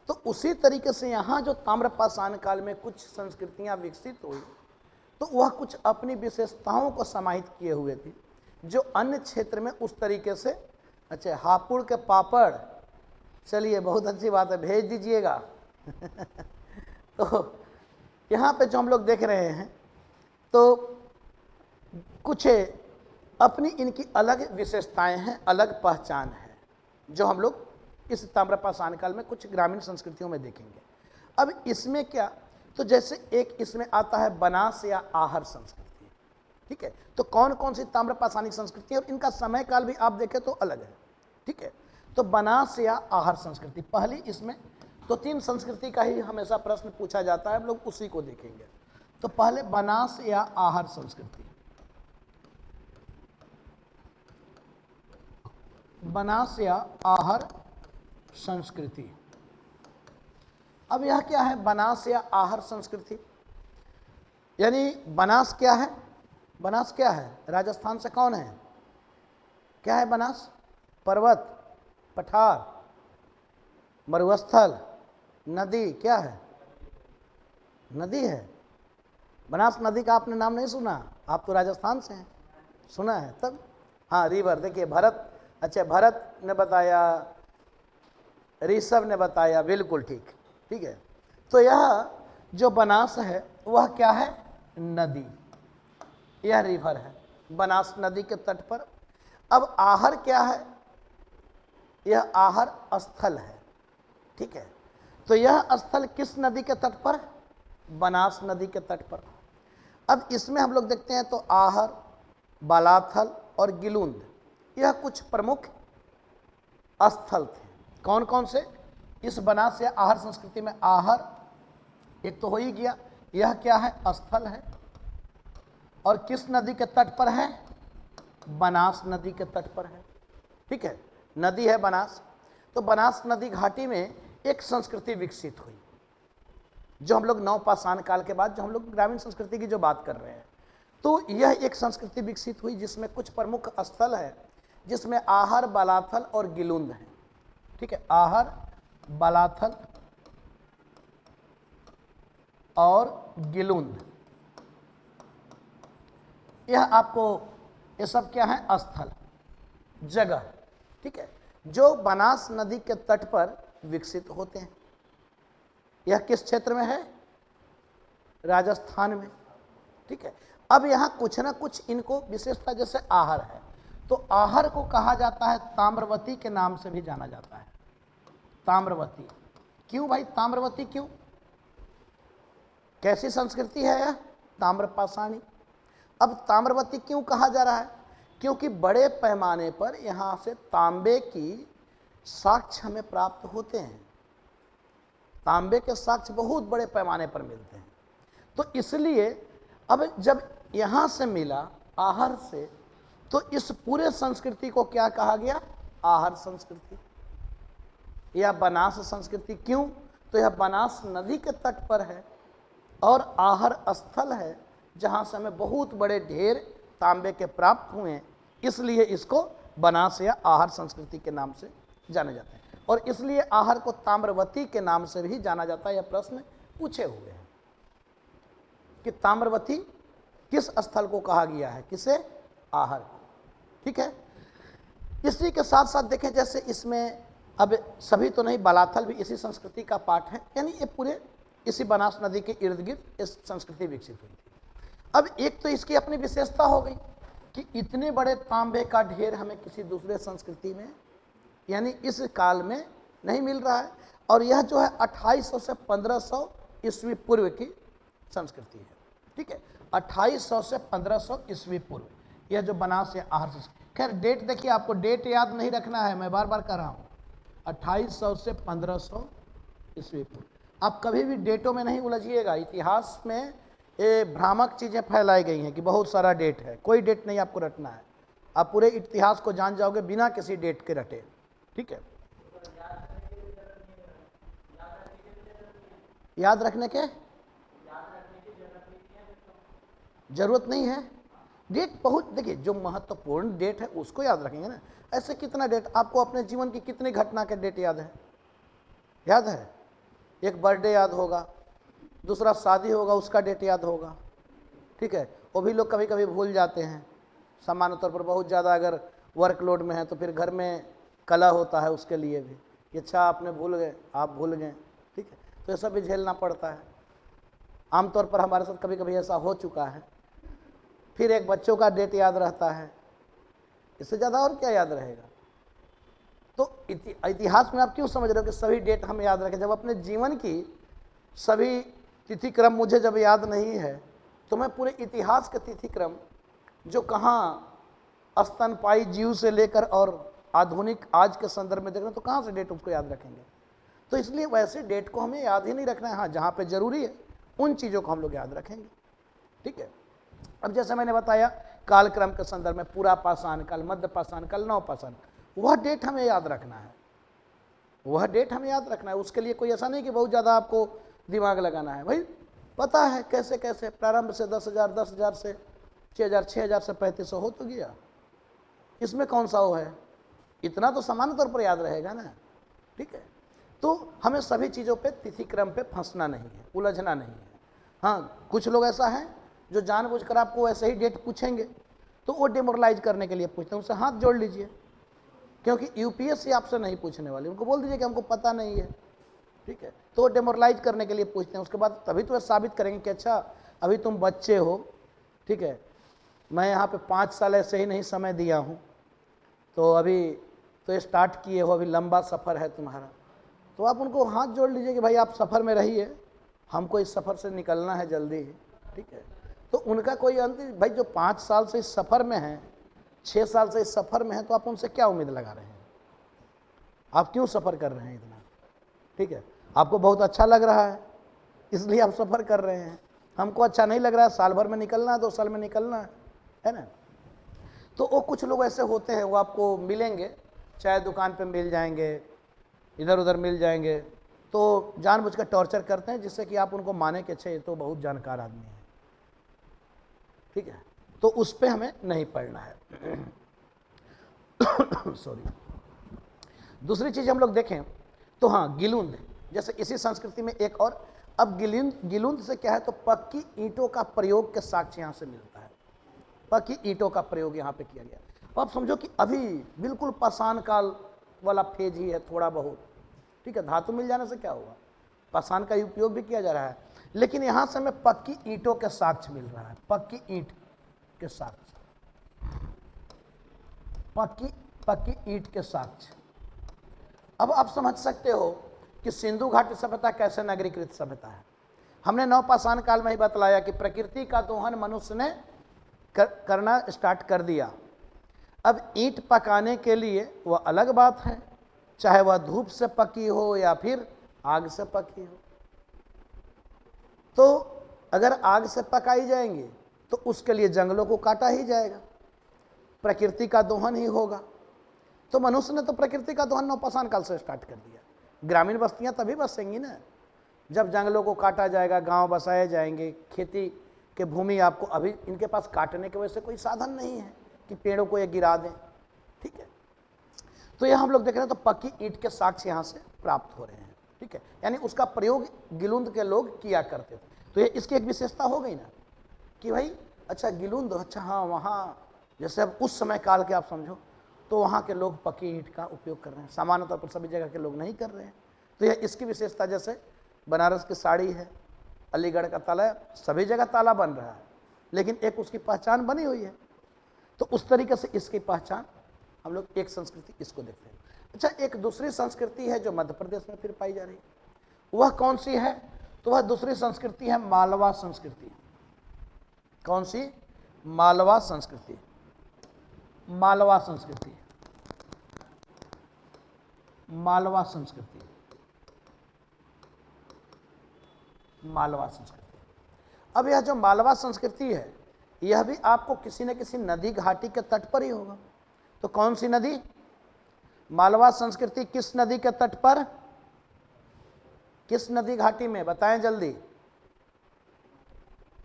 तो उसी तरीके से यहाँ जो ताम्र पाषाण काल में कुछ संस्कृतियाँ विकसित हुई, तो वह कुछ अपनी विशेषताओं को समाहित किए हुए थी, जो अन्य क्षेत्र में उस तरीके से। अच्छा, हापुड़ के पापड़, चलिए बहुत अच्छी बात है, भेज दीजिएगा। तो यहाँ पे जो हम लोग देख रहे हैं, तो कुछ अपनी इनकी अलग विशेषताएं हैं, अलग पहचान है, जो हम लोग इस ताम्र पाषाण काल में कुछ ग्रामीण संस्कृतियों में देखेंगे। अब इसमें क्या, तो जैसे एक इसमें आता है बनास या आहर संस्कृति, ठीक है। तो कौन कौन सी ताम्र पाषाणिक संस्कृति है और इनका समय काल भी आप देखें तो अलग है, ठीक है। तो बनास या आहर संस्कृति पहली, इसमें तो 3 संस्कृति का ही हमेशा प्रश्न पूछा जाता है, हम लोग उसी को देखेंगे। तो पहले बनास या आहर संस्कृति, बनास या आहर संस्कृति। अब यह क्या है बनास या आहर संस्कृति, यानी बनास क्या है? बनास क्या है? राजस्थान से कौन है? क्या है बनास? पर्वत, पठार, मरुस्थल, नदी। क्या है? नदी है। बनास नदी का आपने नाम नहीं सुना? आप तो राजस्थान से हैं, सुना है तब। हाँ, रिवर। देखिए भरत, अच्छा भरत ने बताया, ऋषभ ने बताया, बिल्कुल ठीक, ठीक है। तो यह जो बनास है वह क्या है? नदी, यह रिवर है, बनास नदी के तट पर। अब आहर क्या है? यह आहर स्थल है, ठीक है। तो यह स्थल किस नदी के तट पर? बनास नदी के तट पर। अब इसमें हम लोग देखते हैं तो आहर, बालाथल और गिलुंद, यह कुछ प्रमुख स्थल थे। कौन कौन से? इस बनास या आहर संस्कृति में आहर एक तो हो ही गया, यह क्या है? स्थल है। और किस नदी के तट पर है? बनास नदी के तट पर है, ठीक है। नदी है बनास। तो बनास नदी घाटी में एक संस्कृति विकसित हुई, जो हम लोग नवपाषाण काल के बाद जो हम लोग ग्रामीण संस्कृति की जो बात कर रहे हैं, तो यह एक संस्कृति विकसित हुई जिसमें कुछ प्रमुख स्थल है, जिसमें आहर, बालाथल और गिलुंद है, ठीक है। आहर, बालाथल और गिलुंद, यह आपको, ये सब क्या है, स्थल, जगह, ठीक है, जो बनास नदी के तट पर विकसित होते हैं। यह किस क्षेत्र में है, राजस्थान में, ठीक है। अब यहाँ कुछ ना कुछ इनको विशेषता, जैसे आहर है, तो आहर को कहा जाता है ताम्रवती के नाम से भी जाना जाता है, ताम्रवती। क्यों भाई ताम्रवती, क्यों, कैसी संस्कृति है यह, ताम्रपाषाणी। अब ताम्रवती क्यों कहा जा रहा है, क्योंकि बड़े पैमाने पर यहाँ से तांबे की साक्ष्य हमें प्राप्त होते हैं, तांबे के साक्ष्य बहुत बड़े पैमाने पर मिलते हैं। तो इसलिए अब जब यहाँ से मिला आहर से, तो इस पूरे संस्कृति को क्या कहा गया, आहर संस्कृति या बनास संस्कृति। क्यों, तो यह बनास नदी के तट पर है और आहर स्थल है जहाँ से हमें बहुत बड़े ढेर तांबे के प्राप्त हुए, इसलिए इसको बनास या आहर संस्कृति के नाम से जाने जाते हैं। और इसलिए आहर को ताम्रवती के नाम से भी जाना जाता है। यह प्रश्न पूछे हुए हैं कि ताम्रवती किस स्थल को कहा गया है, किसे, आहर, ठीक है। इसी के साथ साथ देखें, जैसे इसमें अब सभी तो नहीं, बलाथल भी इसी संस्कृति का पार्ट है, यानी ये पूरे इसी बनास नदी के इर्द गिर्द इस संस्कृति विकसित हुई थी। अब एक तो इसकी अपनी विशेषता हो गई कि इतने बड़े तांबे का ढेर हमें किसी दूसरे संस्कृति में, यानी इस काल में नहीं मिल रहा है। और यह जो है 2800 से 1500 ईस्वी पूर्व की संस्कृति है, ठीक है, 2800 से 1500 ईस्वी पूर्व, यह जो बनास या आहर संस्कृति। खैर डेट देखिए, आपको डेट याद नहीं रखना है, मैं बार बार कर रहा हूँ, 2800 से 1500 ईस्वी पूर्व। आप कभी भी डेटों में नहीं उलझिएगा, इतिहास में ये भ्रामक चीज़ें फैलाई गई हैं कि बहुत सारा डेट है, कोई डेट नहीं आपको रटना है, आप पूरे इतिहास को जान जाओगे बिना किसी डेट के रटे, ठीक है। याद रखने के जरूरत नहीं है, डेट बहुत, देखिए जो महत्वपूर्ण डेट है उसको याद रखेंगे ना। ऐसे कितना डेट, आपको अपने जीवन की कितनी घटना के डेट याद है, याद है, एक बर्थडे याद होगा, दूसरा शादी होगा उसका डेट याद होगा, ठीक है, वो भी लोग कभी कभी भूल जाते हैं, सामान्य तौर पर बहुत ज़्यादा अगर वर्कलोड में है तो फिर घर में कला होता है उसके लिए भी कि अच्छा आपने भूल गए, आप भूल गए, ठीक है, तो ये सब भी झेलना पड़ता है। आमतौर पर हमारे साथ कभी कभी ऐसा हो चुका है। फिर एक बच्चों का डेट याद रहता है, इससे ज़्यादा और क्या याद रहेगा। तो इतिहास में आप क्यों समझ रहे हो कि सभी डेट हम याद रखें, जब अपने जीवन की सभी तिथि क्रम मुझे जब याद नहीं है तो मैं पूरे इतिहास के तिथि क्रम जो कहाँ स्तनपायी जीव से लेकर और आधुनिक आज के संदर्भ में देख रहे हैं, तो कहाँ से डेट उसको याद रखेंगे। तो इसलिए वैसे डेट को हमें याद ही नहीं रखना है, हाँ जहाँ पे जरूरी है उन चीज़ों को हम लोग याद रखेंगे, ठीक है। अब जैसे मैंने बताया कालक्रम के संदर्भ में पूरा पाषाण काल, मध्य पाषाण काल, नव पाषाण, वह डेट हमें याद रखना है, वह डेट हमें याद रखना है। उसके लिए कोई ऐसा नहीं कि बहुत ज़्यादा आपको दिमाग लगाना है, भाई पता है कैसे कैसे प्रारंभ से 10,000 से 6,000, 6,000 से 3500 हो तो गया, इसमें कौन सा वो है, इतना तो सामान्य तौर पर याद रहेगा ना, ठीक है। तो हमें सभी चीज़ों पे तिथि क्रम पे फंसना नहीं है, उलझना नहीं है। हाँ कुछ लोग ऐसा है जो जानबूझकर आपको ऐसे ही डेट पूछेंगे तो वो डिमोरलाइज करने के लिए पूछते हैं, उनसे हाथ जोड़ लीजिए, क्योंकि यूपीएससी आपसे नहीं पूछने वाली, उनको बोल दीजिए कि हमको पता नहीं है, ठीक है। तो वो डिमोरलाइज करने के लिए पूछते हैं, उसके बाद तभी तो साबित करेंगे कि अच्छा अभी तुम बच्चे हो, ठीक है, मैं यहाँ पे 5 साल ऐसे ही नहीं समय दिया हूँ, तो अभी तो स्टार्ट किए हो, अभी लंबा सफ़र है तुम्हारा, तो आप उनको हाथ जोड़ लीजिए कि भाई आप सफ़र में रहिए, हमको इस सफ़र से निकलना है जल्दी ही, ठीक है। तो उनका कोई अंत, भाई जो 5 साल से इस सफ़र में हैं, 6 साल से इस सफ़र में हैं, तो आप उनसे क्या उम्मीद लगा रहे हैं, आप क्यों सफ़र कर रहे हैं इतना, ठीक है। आपको बहुत अच्छा लग रहा है इसलिए आप सफ़र कर रहे हैं, हमको अच्छा नहीं लग रहा है, साल भर में निकलना है, 2 साल में निकलना है ना। तो वो कुछ लोग ऐसे होते हैं, वो आपको मिलेंगे, चाहे दुकान पे मिल जाएंगे, इधर उधर मिल जाएंगे, तो जानबूझकर टॉर्चर करते हैं जिससे कि आप उनको माने कि अच्छा ये तो बहुत जानकार आदमी है, ठीक है। तो उस पर हमें नहीं पढ़ना है। सॉरी। दूसरी चीज़ हम लोग देखें तो हाँ गिलुंद, जैसे इसी संस्कृति में एक और, अब गिलुंद से क्या है, तो पक्की ईंटों का प्रयोग के साक्ष्य यहाँ से मिलता है, पक्की ईंटों का प्रयोग यहाँ पे किया गया। तो आप समझो कि अभी बिल्कुल पाषाण काल वाला फेज ही है थोड़ा बहुत, ठीक है। धातु मिल जाने से क्या हुआ, पाषाण का उपयोग भी किया जा रहा है, लेकिन यहाँ से हमें पक्की ईंटों के साक्ष्य मिल रहा है, पक्की ईंट के साक्ष्य, पक्की ईंट के साक्ष्य। अब आप समझ सकते हो कि सिंधु घाटी सभ्यता कैसे नगरीकृत सभ्यता है। हमने नवपाषाण काल में ही बतलाया कि प्रकृति का दोहन मनुष्य ने करना स्टार्ट कर दिया। अब ईंट पकाने के लिए वह अलग बात है, चाहे वह धूप से पकी हो या फिर आग से पकी हो। तो अगर आग से पकाई जाएंगे तो उसके लिए जंगलों को काटा ही जाएगा, प्रकृति का दोहन ही होगा। तो मनुष्य ने तो प्रकृति का दोहन नवपाषाण काल से स्टार्ट कर दिया। ग्रामीण बस्तियां तभी बसेंगी ना जब जंगलों को काटा जाएगा, गांव बसाए जाएंगे, खेती के भूमि आपको अभी इनके पास काटने के वजह से कोई साधन नहीं है कि पेड़ों को ये गिरा दें, ठीक है। तो यह हम लोग देख रहे हैं, तो पक्की ईंट के साक्ष्य यहाँ से प्राप्त हो रहे हैं, ठीक है। यानी उसका प्रयोग गिलुंद के लोग किया करते थे। तो ये इसकी एक विशेषता हो गई ना कि भाई अच्छा गिलुंद, अच्छा हाँ वहाँ जैसे अब उस समय काल के आप समझो तो वहाँ के लोग पक्की ईंट का उपयोग कर रहे हैं, सामान्य तौर पर सभी जगह के लोग नहीं कर रहे हैं। तो यह इसकी विशेषता, जैसे बनारस की साड़ी है, अलीगढ़ का ताला, सभी जगह ताला बन रहा है लेकिन एक उसकी पहचान बनी हुई है। तो उस तरीके से इसकी पहचान हम लोग एक संस्कृति इसको देखते हैं। अच्छा, एक दूसरी संस्कृति है जो मध्य प्रदेश में फिर पाई जा रही है, वह कौन सी है? तो वह दूसरी संस्कृति है मालवा संस्कृति। कौन सी? मालवा संस्कृति। मालवा संस्कृति, मालवा संस्कृति, मालवा संस्कृति। अब यह जो मालवा संस्कृति है यह भी आपको किसी न किसी नदी घाटी के तट पर ही होगा। तो कौन सी नदी? मालवा संस्कृति किस नदी के तट पर, किस नदी घाटी में, बताएं जल्दी।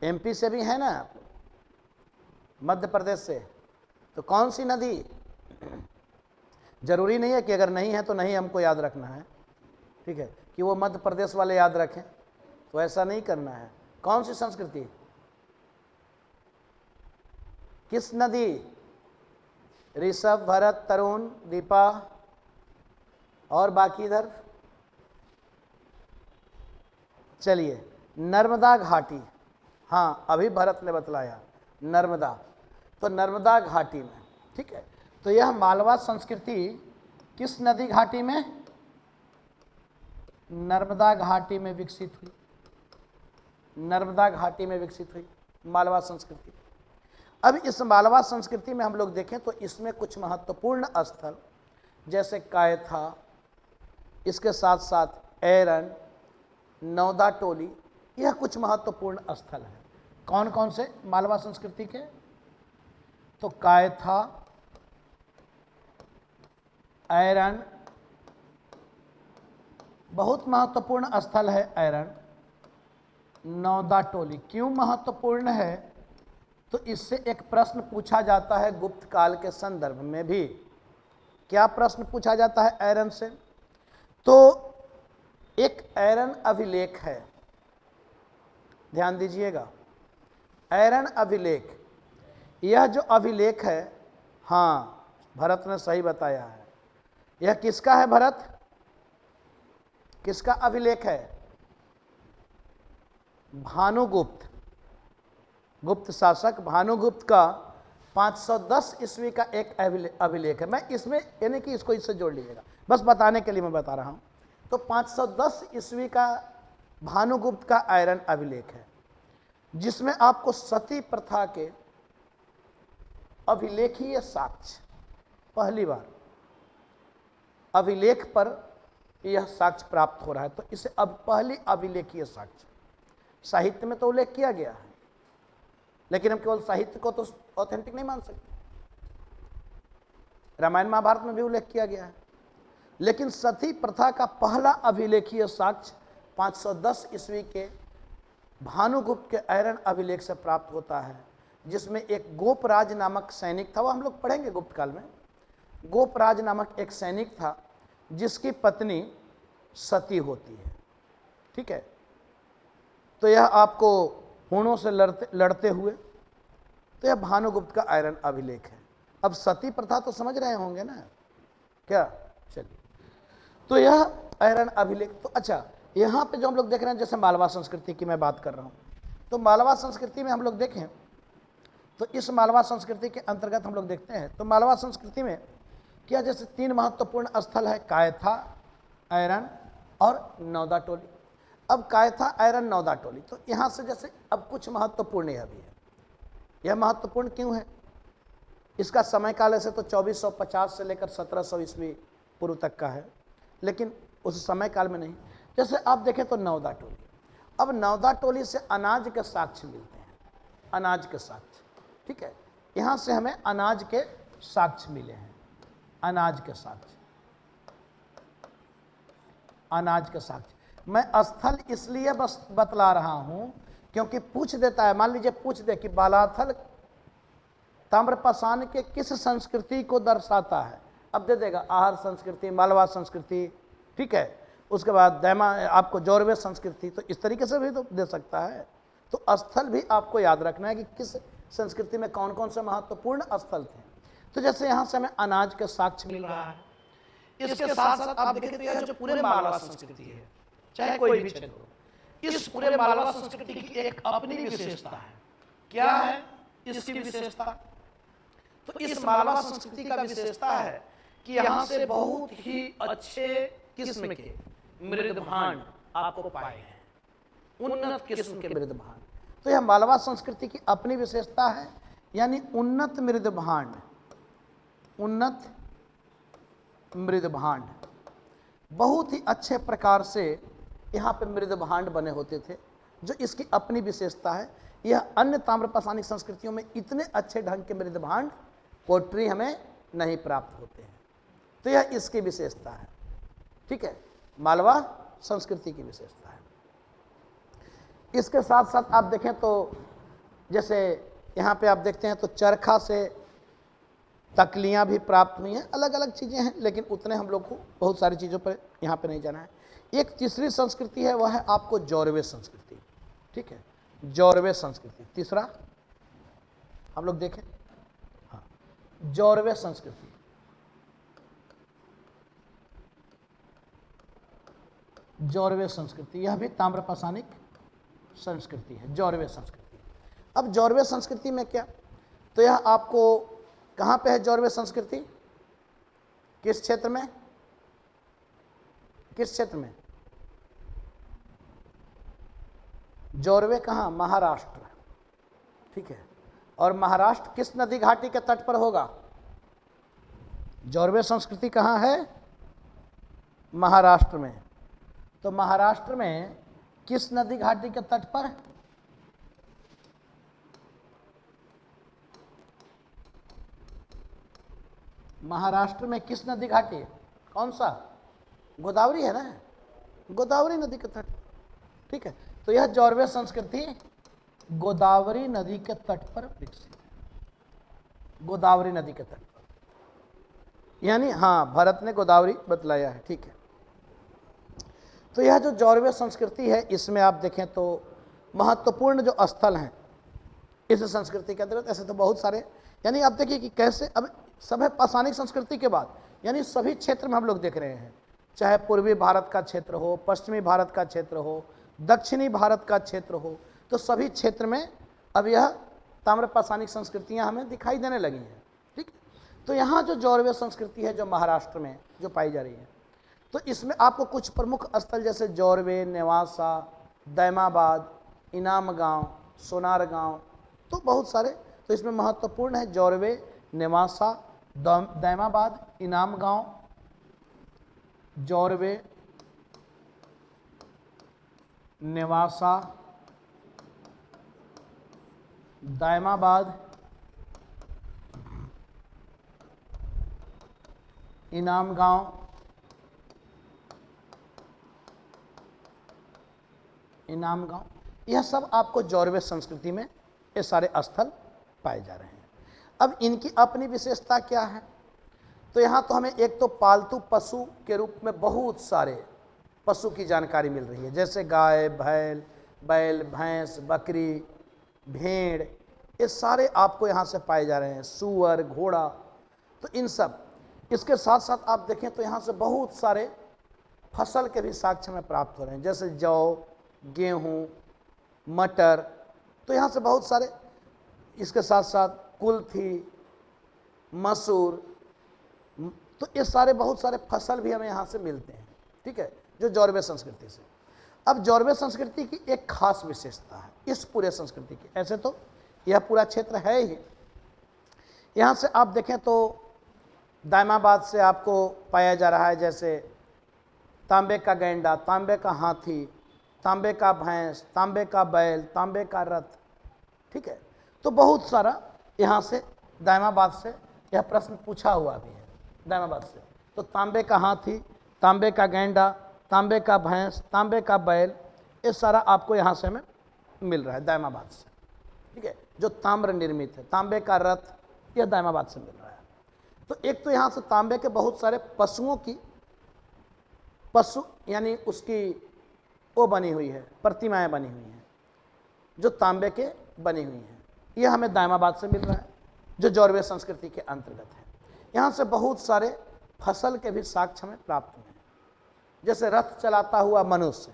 एमपी से भी है ना, मध्य प्रदेश से, तो कौन सी नदी? जरूरी नहीं है कि अगर नहीं है तो नहीं हमको याद रखना है, ठीक है, कि वो मध्य प्रदेश वाले याद रखें, तो ऐसा नहीं करना है। कौन सी संस्कृति, किस नदी? ऋषभ, भरत, तरुण, दीपा और बाकी इधर, चलिए नर्मदा घाटी। हाँ, अभी भरत ने बतलाया नर्मदा, तो नर्मदा घाटी में, ठीक है। तो यह मालवा संस्कृति किस नदी घाटी में? नर्मदा घाटी में विकसित हुई, नर्मदा घाटी में विकसित हुई मालवा संस्कृति। अब इस मालवा संस्कृति में हम लोग देखें तो इसमें कुछ महत्वपूर्ण स्थल जैसे कायथा, इसके साथ साथ ऐरन, नौदा टोली, यह कुछ महत्वपूर्ण स्थल है। कौन कौन से मालवा संस्कृति के? तो कायथा, ऐरन, बहुत महत्वपूर्ण स्थल है ऐरन, नौदा टोली। क्यों महत्वपूर्ण है? तो इससे एक प्रश्न पूछा जाता है गुप्त काल के संदर्भ में भी। क्या प्रश्न पूछा जाता है ऐरन से? तो एक ऐरन अभिलेख है, ध्यान दीजिएगा, ऐरन अभिलेख। यह जो अभिलेख है, हाँ भरत ने सही बताया है, यह किसका है भरत? किसका अभिलेख है? भानुगुप्त, गुप्त शासक भानुगुप्त का 510 ईस्वी का एक अभिलेख है। मैं इसमें यानी कि इसको इससे जोड़ लीजिएगा, बस बताने के लिए मैं बता रहा हूं। तो 510 ईस्वी का भानुगुप्त का ऐरन अभिलेख है जिसमें आपको सती प्रथा के अभिलेखीय साक्ष्य, पहली बार अभिलेख पर यह साक्ष्य प्राप्त हो रहा है। तो इसे अब पहली अभिलेखीय साक्ष्य, साहित्य में तो उल्लेख किया गया है लेकिन हम केवल साहित्य को तो ऑथेंटिक नहीं मान सकते, रामायण महाभारत में भी उल्लेख किया गया है, लेकिन सती प्रथा का पहला अभिलेखीय साक्ष्य 510 ईस्वी के भानुगुप्त के ऐरन अभिलेख से प्राप्त होता है, जिसमें एक गोपराज नामक सैनिक था। वो हम लोग पढ़ेंगे गुप्त काल में। गोपराज नामक एक सैनिक था जिसकी पत्नी सती होती है, ठीक है। तो यह आपको हूणों से लड़ते हुए तो यह भानुगुप्त का आयरन अभिलेख है। अब सती प्रथा तो समझ रहे होंगे ना क्या, चलिए, तो यह आयरन अभिलेख। तो अच्छा, यहाँ पे जो हम लोग देख रहे हैं, जैसे मालवा संस्कृति की मैं बात कर रहा हूँ, तो मालवा संस्कृति में हम लोग देखें तो इस मालवा संस्कृति के अंतर्गत हम लोग देखते हैं, तो मालवा संस्कृति में क्या, जैसे 3 महत्वपूर्ण स्थल है, कायथा, आयरन और नौदा टोली। अब कायथा, आयरन, नौदा टोली, तो यहाँ से जैसे अब कुछ महत्वपूर्ण यह भी है। यह महत्वपूर्ण क्यों है? इसका समय काल ऐसे तो 2450 से लेकर 1700 ईस्वी पूर्व तक का है, लेकिन उस समय काल में नहीं। जैसे आप देखें तो नौदा टोली, अब नौदा टोली से अनाज के साक्ष्य मिलते हैं, अनाज के साक्ष्य, ठीक है, यहाँ से हमें अनाज के साक्ष्य मिले हैं, अनाज के साक्ष्य, अनाज के साक्ष्य। मैं स्थल इसलिए बस बतला रहा हूँ क्योंकि पूछ देता है, मान लीजिए पूछ दे कि बालाथल ताम्रपाषाण के किस संस्कृति को दर्शाता है, अब दे देगा आहार संस्कृति, मालवा संस्कृति, ठीक है, उसके बाद दैमा आपको जौरवे संस्कृति, तो इस तरीके से भी तो दे सकता है। तो स्थल भी आपको याद रखना है कि किस संस्कृति में कौन कौन से महत्वपूर्ण स्थल थे। तो जैसे यहाँ से हमें अनाज के साक्ष्य मिल रहा है, इसके साथ साथ आप देखें तो यह जो पूरे मालवा संस्कृति है, चाहे कोई भी क्षेत्र हो, इस पूरे मालवा संस्कृति की एक अपनी विशेषता है। क्या है इसकी विशेषता? तो इस मालवा संस्कृति का विशेषता है कि यहाँ से बहुत ही अच्छे किस्म के मृदभांड आपको पाए हैं, उन्नत किस्म के मृदभांड। तो यह मालवा संस्कृति की अपनी विशेषता है, यानी उन्नत मृदभांड, उन्नत मृदभांड, बहुत ही अच्छे प्रकार से यहाँ पे मृदभांड बने होते थे, जो इसकी अपनी विशेषता है। यह अन्य ताम्रपाषाणिक संस्कृतियों में इतने अच्छे ढंग के मृदभांड, पोट्री हमें नहीं प्राप्त होते हैं। तो यह इसकी विशेषता है, ठीक है, मालवा संस्कृति की विशेषता है। इसके साथ साथ आप देखें तो जैसे यहाँ पे आप देखते हैं तो चरखा से तकलियाँ भी प्राप्त हुई हैं, अलग अलग चीज़ें हैं, लेकिन उतने हम लोग को बहुत सारी चीज़ों पर यहाँ पे नहीं जाना है। एक तीसरी संस्कृति है, वह है आपको जौरवे संस्कृति, ठीक है, जौरवे संस्कृति। तीसरा हम लोग देखें, हाँ, जौरवे संस्कृति, जौरवे संस्कृति, यह भी ताम्रपाषाणिक संस्कृति है, जौरवे संस्कृति। अब जौरवे संस्कृति में क्या, तो यह आपको कहाँ पे है जौरवे संस्कृति, किस क्षेत्र में, किस क्षेत्र में? जौरवे कहाँ? महाराष्ट्र, ठीक है, और महाराष्ट्र किस नदी घाटी के तट पर होगा? जौरवे संस्कृति कहाँ है? महाराष्ट्र में। तो महाराष्ट्र में किस नदी घाटी के तट पर? महाराष्ट्र में किस नदी घाटी? कौन सा? गोदावरी है ना, गोदावरी नदी के तट, ठीक है। तो यह जौरवे संस्कृति गोदावरी नदी के तट पर विकसित है, गोदावरी नदी के तट पर, यानी हाँ, भारत ने गोदावरी बतलाया है, ठीक है। तो यह जो जौरवे संस्कृति है, इसमें आप देखें तो महत्वपूर्ण जो स्थल हैं इस संस्कृति के अंतर्गत, ऐसे तो बहुत सारे, यानी आप देखिए कि कैसे अब सभ्य पाषाणिक संस्कृति के बाद यानी सभी क्षेत्र में हम लोग देख रहे हैं, चाहे पूर्वी भारत का क्षेत्र हो, पश्चिमी भारत का क्षेत्र हो, दक्षिणी भारत का क्षेत्र हो, तो सभी क्षेत्र में अब यह ताम्रपाषाणिक संस्कृतियां हमें दिखाई देने लगी हैं, ठीक। तो यहाँ जो जौरवे संस्कृति है जो महाराष्ट्र में जो पाई जा रही है, तो इसमें आपको कुछ प्रमुख स्थल जैसे जौरवे, नेवासा, दैमाबाद, इनाम गांव, सोनार गांव, तो बहुत सारे, तो इसमें महत्वपूर्ण है जौरवे, नेवासा, दैमाबाद, इनाम गांव, जौरवे, नेवासा, दैमाबाद, इनाम गांव, इनाम गांव, यह सब आपको जौरवे संस्कृति में ये सारे स्थल पाए जा रहे हैं। अब इनकी अपनी विशेषता क्या है, तो यहाँ तो हमें एक तो पालतू पशु के रूप में बहुत सारे पशु की जानकारी मिल रही है, जैसे गाय, बैल, भैंस, बकरी, भेड़, ये सारे आपको यहाँ से पाए जा रहे हैं, सूअर, घोड़ा, तो इन सब। इसके साथ साथ आप देखें तो यहाँ से बहुत सारे फसल के भी साक्ष्य में प्राप्त हो रहे हैं, जैसे जौ, गेहूँ, मटर, तो यहाँ से बहुत सारे। इसके साथ साथ कुल्थी, मसूर, तो ये सारे बहुत सारे फसल भी हमें यहाँ से मिलते हैं, ठीक है, जो जौरवे संस्कृति से। अब जौरवे संस्कृति की एक खास विशेषता है इस पूरे संस्कृति की। ऐसे तो यह पूरा क्षेत्र है ही, यहाँ से आप देखें तो दायमाबाद से आपको पाया जा रहा है, जैसे तांबे का गैंडा, तांबे का हाथी, तांबे का भैंस, तांबे का बैल, तांबे का रथ, ठीक है। तो बहुत सारा यहाँ से दायमाबाद से यह प्रश्न पूछा हुआ भी है, दायमाबाद से। तो तांबे का हाथी, तांबे का गैंडा, तांबे का भैंस, तांबे का बैल, ये सारा आपको यहाँ से हमें मिल रहा है दायमाबाद से, ठीक है, जो ताम्र निर्मित है। तांबे का रथ, यह दायमाबाद से मिल रहा है। तो एक तो यहाँ से तांबे के बहुत सारे पशुओं की, पशु यानी उसकी वो बनी हुई है, प्रतिमाएं बनी हुई हैं जो तांबे के बनी हुई हैं, यह हमें दायमाबाद से मिल रहा है, जो जौरवे संस्कृति के अंतर्गत है। यहाँ से बहुत सारे फसल के भी साक्ष्य हमें प्राप्त हुए हैं, जैसे रथ चलाता हुआ मनुष्य,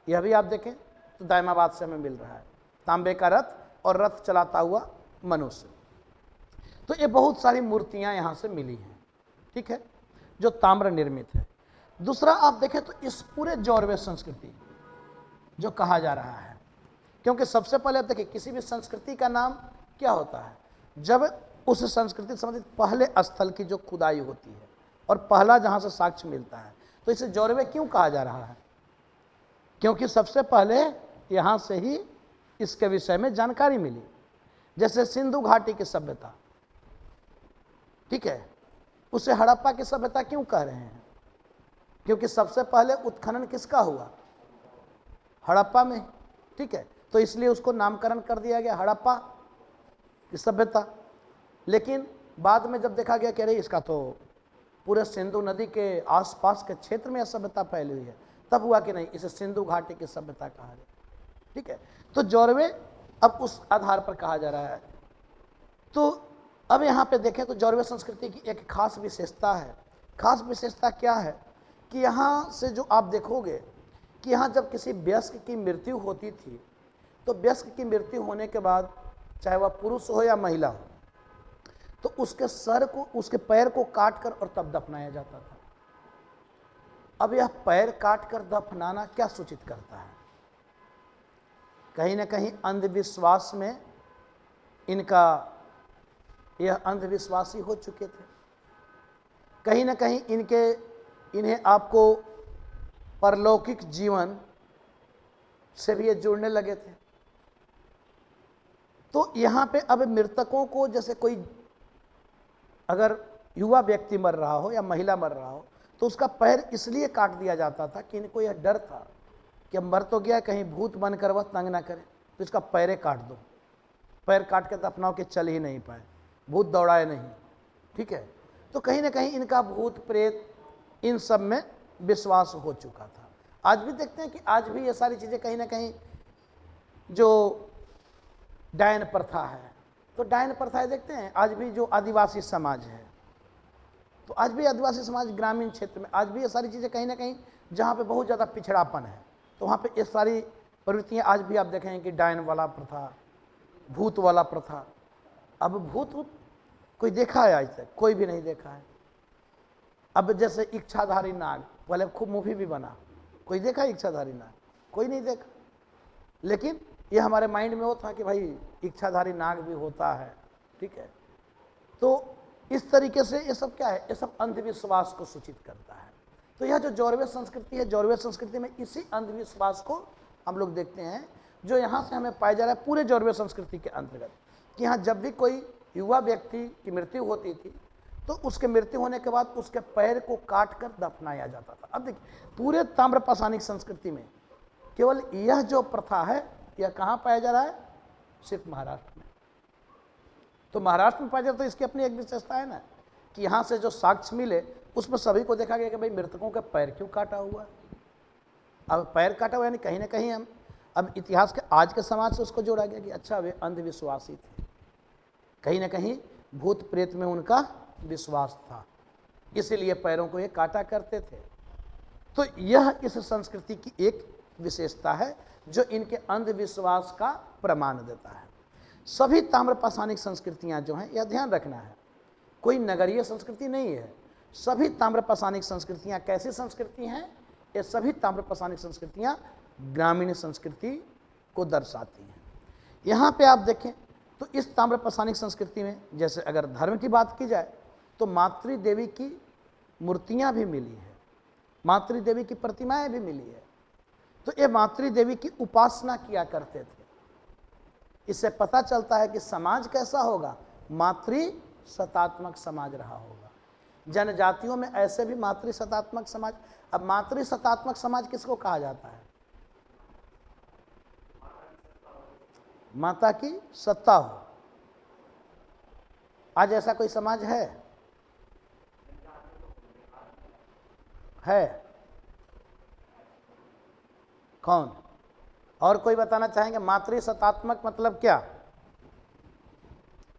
यह भी आप देखें तो दायमाबाद से हमें मिल रहा है, तांबे का रथ और रथ चलाता हुआ मनुष्य। तो ये बहुत सारी मूर्तियाँ यहाँ से मिली हैं, ठीक है, जो ताम्र निर्मित है। दूसरा आप देखें तो इस पूरे जौरवे संस्कृति जो कहा जा रहा है, क्योंकि सबसे पहले आप देखिए किसी भी संस्कृति का नाम क्या होता है, जब उस संस्कृति से संबंधित पहले स्थल की जो खुदाई होती है और पहला जहाँ से साक्ष्य मिलता है। तो इसे जौरवे क्यों कहा जा रहा है, क्योंकि सबसे पहले यहाँ से ही इसके विषय में जानकारी मिली। जैसे सिंधु घाटी की सभ्यता, ठीक है, उसे हड़प्पा की सभ्यता क्यों कह रहे हैं, क्योंकि सबसे पहले उत्खनन किसका हुआ, हड़प्पा में, ठीक है, तो इसलिए उसको नामकरण कर दिया गया हड़प्पा की सभ्यता। लेकिन बाद में जब देखा गया कि अरे इसका तो पूरे सिंधु नदी के आसपास के क्षेत्र में यह सभ्यता फैली हुई है, तब हुआ कि नहीं, इसे सिंधु घाटी की सभ्यता कहा गया, ठीक है। तो जौरवे अब उस आधार पर कहा जा रहा है। तो अब यहाँ पे देखें तो जौरवे संस्कृति की एक खास विशेषता है। खास विशेषता क्या है कि यहाँ से जो आप देखोगे कि यहाँ जब किसी वयस्क की मृत्यु होती थी, तो वयस्क की मृत्यु होने के बाद चाहे वह पुरुष हो या महिला हो, तो उसके सर को, उसके पैर को काट कर और तब दफनाया जाता था। अब यह पैर काट कर दफनाना क्या सूचित करता है, कहीं ना कहीं अंधविश्वास में इनका, यह अंधविश्वासी हो चुके थे, कहीं ना कहीं इन्हें आपको परलौकिक जीवन से भी ये जुड़ने लगे थे। तो यहाँ पे अब मृतकों को, जैसे कोई अगर युवा व्यक्ति मर रहा हो या महिला मर रहा हो, तो उसका पैर इसलिए काट दिया जाता था कि इनको यह डर था कि अब मर तो गया, कहीं भूत बनकर वह तंग ना करे, तो इसका पैरे काट दो, पैर काट के दफनाओ के चल ही नहीं पाए, भूत दौड़ाए नहीं, ठीक है। तो कहीं ना कहीं इनका भूत प्रेत इन सब में विश्वास हो चुका था। आज भी देखते हैं कि आज भी ये सारी चीज़ें कहीं ना कहीं, जो डायन प्रथा है, तो डायन प्रथाएं देखते हैं आज भी, जो आदिवासी समाज है, तो आज भी आदिवासी समाज ग्रामीण क्षेत्र में आज भी ये सारी चीज़ें कहीं ना कहीं, जहाँ पे बहुत ज़्यादा पिछड़ापन है, तो वहाँ पे ये सारी प्रवृत्तियाँ आज भी आप देखेंगे कि डायन वाला प्रथा, भूत वाला प्रथा। अब भूत कोई देखा है आज तक? कोई भी नहीं देखा है। अब जैसे इच्छाधारी नाग, पहले खूब मूवी भी बना, कोई देखा है इच्छाधारी नाग? कोई नहीं देखा। लेकिन ये हमारे माइंड में वो था कि भाई इच्छाधारी नाग भी होता है, ठीक है। तो इस तरीके से ये सब क्या है, ये सब अंधविश्वास को सूचित करता है। तो यह जो जौरवे संस्कृति है, जौरवे संस्कृति में इसी अंधविश्वास को हम लोग देखते हैं, जो यहाँ से हमें पाया जा रहा है पूरे जौरवे संस्कृति के अंतर्गत, कि यहाँ जब भी कोई युवा व्यक्ति की मृत्यु होती थी, तो उसके मृत्यु होने के बाद उसके पैर को काट कर दफनाया जाता था। अब देखिए पूरे ताम्रपाषाणिक संस्कृति में केवल यह जो प्रथा है, यह कहाँ पाया जा रहा है? सिर्फ महाराष्ट्र में। तो महाराष्ट्र में पाया जाता, तो इसकी अपनी एक विशेषता है ना, कि यहाँ से जो साक्ष्य मिले उसमें सभी को देखा गया कि भाई मृतकों का पैर क्यों काटा हुआ है। अब पैर काटा हुआ यानी कहीं ना कहीं हम अब इतिहास के आज के समाज से उसको जोड़ा गया कि अच्छा वे अंधविश्वासी थे, कहीं ना कहीं भूत प्रेत में उनका विश्वास था, इसीलिए पैरों को ये काटा करते थे। तो यह इस संस्कृति की एक विशेषता है जो इनके अंधविश्वास का प्रमाण देता है। सभी ताम्रपाषाणिक संस्कृतियां जो हैं, यह ध्यान रखना है, कोई नगरीय संस्कृति नहीं है। सभी ताम्रपाषाणिक संस्कृतियां कैसी संस्कृति हैं? ये सभी ताम्रपाषाणिक संस्कृतियां ग्रामीण संस्कृति को दर्शाती हैं। यहाँ पे आप देखें तो इस ताम्रपाषाणिक संस्कृति में, जैसे अगर धर्म की बात की जाए तो मातृ देवी की मूर्तियां भी मिली है, मातृ देवी की प्रतिमाएं भी मिली है। तो ये मातृ देवी की उपासना किया करते थे। इससे पता चलता है कि समाज कैसा होगा, मातृ सत्तात्मक समाज रहा होगा। जनजातियों में ऐसे भी मातृ सत्तात्मक समाज। अब मातृ सत्तात्मक समाज किसको कहा जाता है? माता की सत्ता हो। आज ऐसा कोई समाज है कौन? और कोई बताना चाहेंगे? मातृ सत्तात्मक मतलब क्या?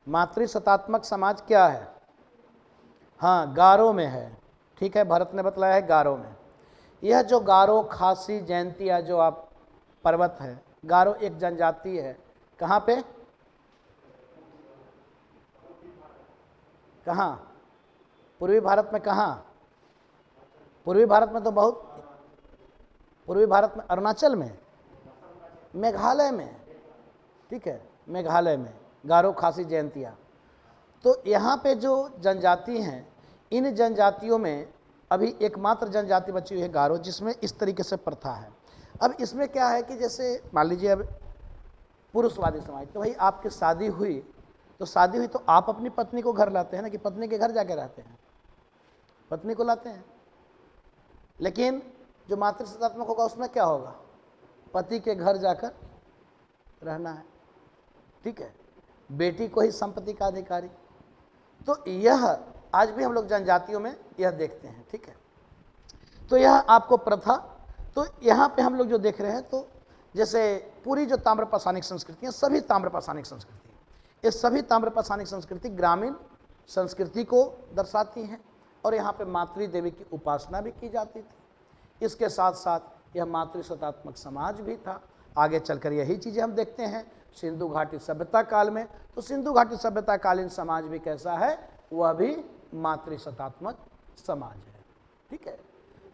मातृ सत्तात्मक समाज क्या है? हाँ, गारो में है। ठीक है, भरत ने बतलाया है गारो में। यह जो गारो, खासी, जयंतिया जो आप पर्वत है, गारो एक जनजाति है। कहाँ पे? कहाँ? पूर्वी भारत में। कहाँ? पूर्वी भारत में तो बहुत, पूर्वी भारत में अरुणाचल में, मेघालय में। ठीक है, मेघालय में गारो, खासी, जयंतिया। तो यहाँ पे जो जनजाति हैं, इन जनजातियों में अभी एकमात्र जनजाति बची हुई है गारो, जिसमें इस तरीके से प्रथा है। अब इसमें क्या है कि जैसे मान लीजिए अब पुरुषवादी समाज, तो भाई आपकी शादी हुई तो आप अपनी पत्नी को घर लाते हैं ना, कि पत्नी के घर जाके रहते हैं? पत्नी को लाते हैं। लेकिन जो मातृ सत्तात्मक होगा उसमें क्या होगा? पति के घर जाकर रहना है। ठीक है, बेटी को ही संपत्ति का अधिकारी। तो यह आज भी हम लोग जनजातियों में यह देखते हैं। ठीक है, तो यह आपको प्रथा। तो यहाँ पे हम लोग जो देख रहे हैं, तो जैसे पूरी जो ताम्रपाषाणिक संस्कृतियाँ, सभी ताम्रपाषाणिक संस्कृति, ये सभी ताम्रपाषाणिक संस्कृति ग्रामीण संस्कृति को दर्शाती हैं। और यहाँ पे मातृ देवी की उपासना भी की जाती थी। इसके साथ साथ यह मातृ सत्तात्मक समाज भी था। आगे चलकर यही चीज़ें हम देखते हैं सिंधु घाटी सभ्यता काल में। तो सिंधु घाटी सभ्यता कालीन समाज भी कैसा है? वह भी मातृ सत्तात्मक समाज है। ठीक है,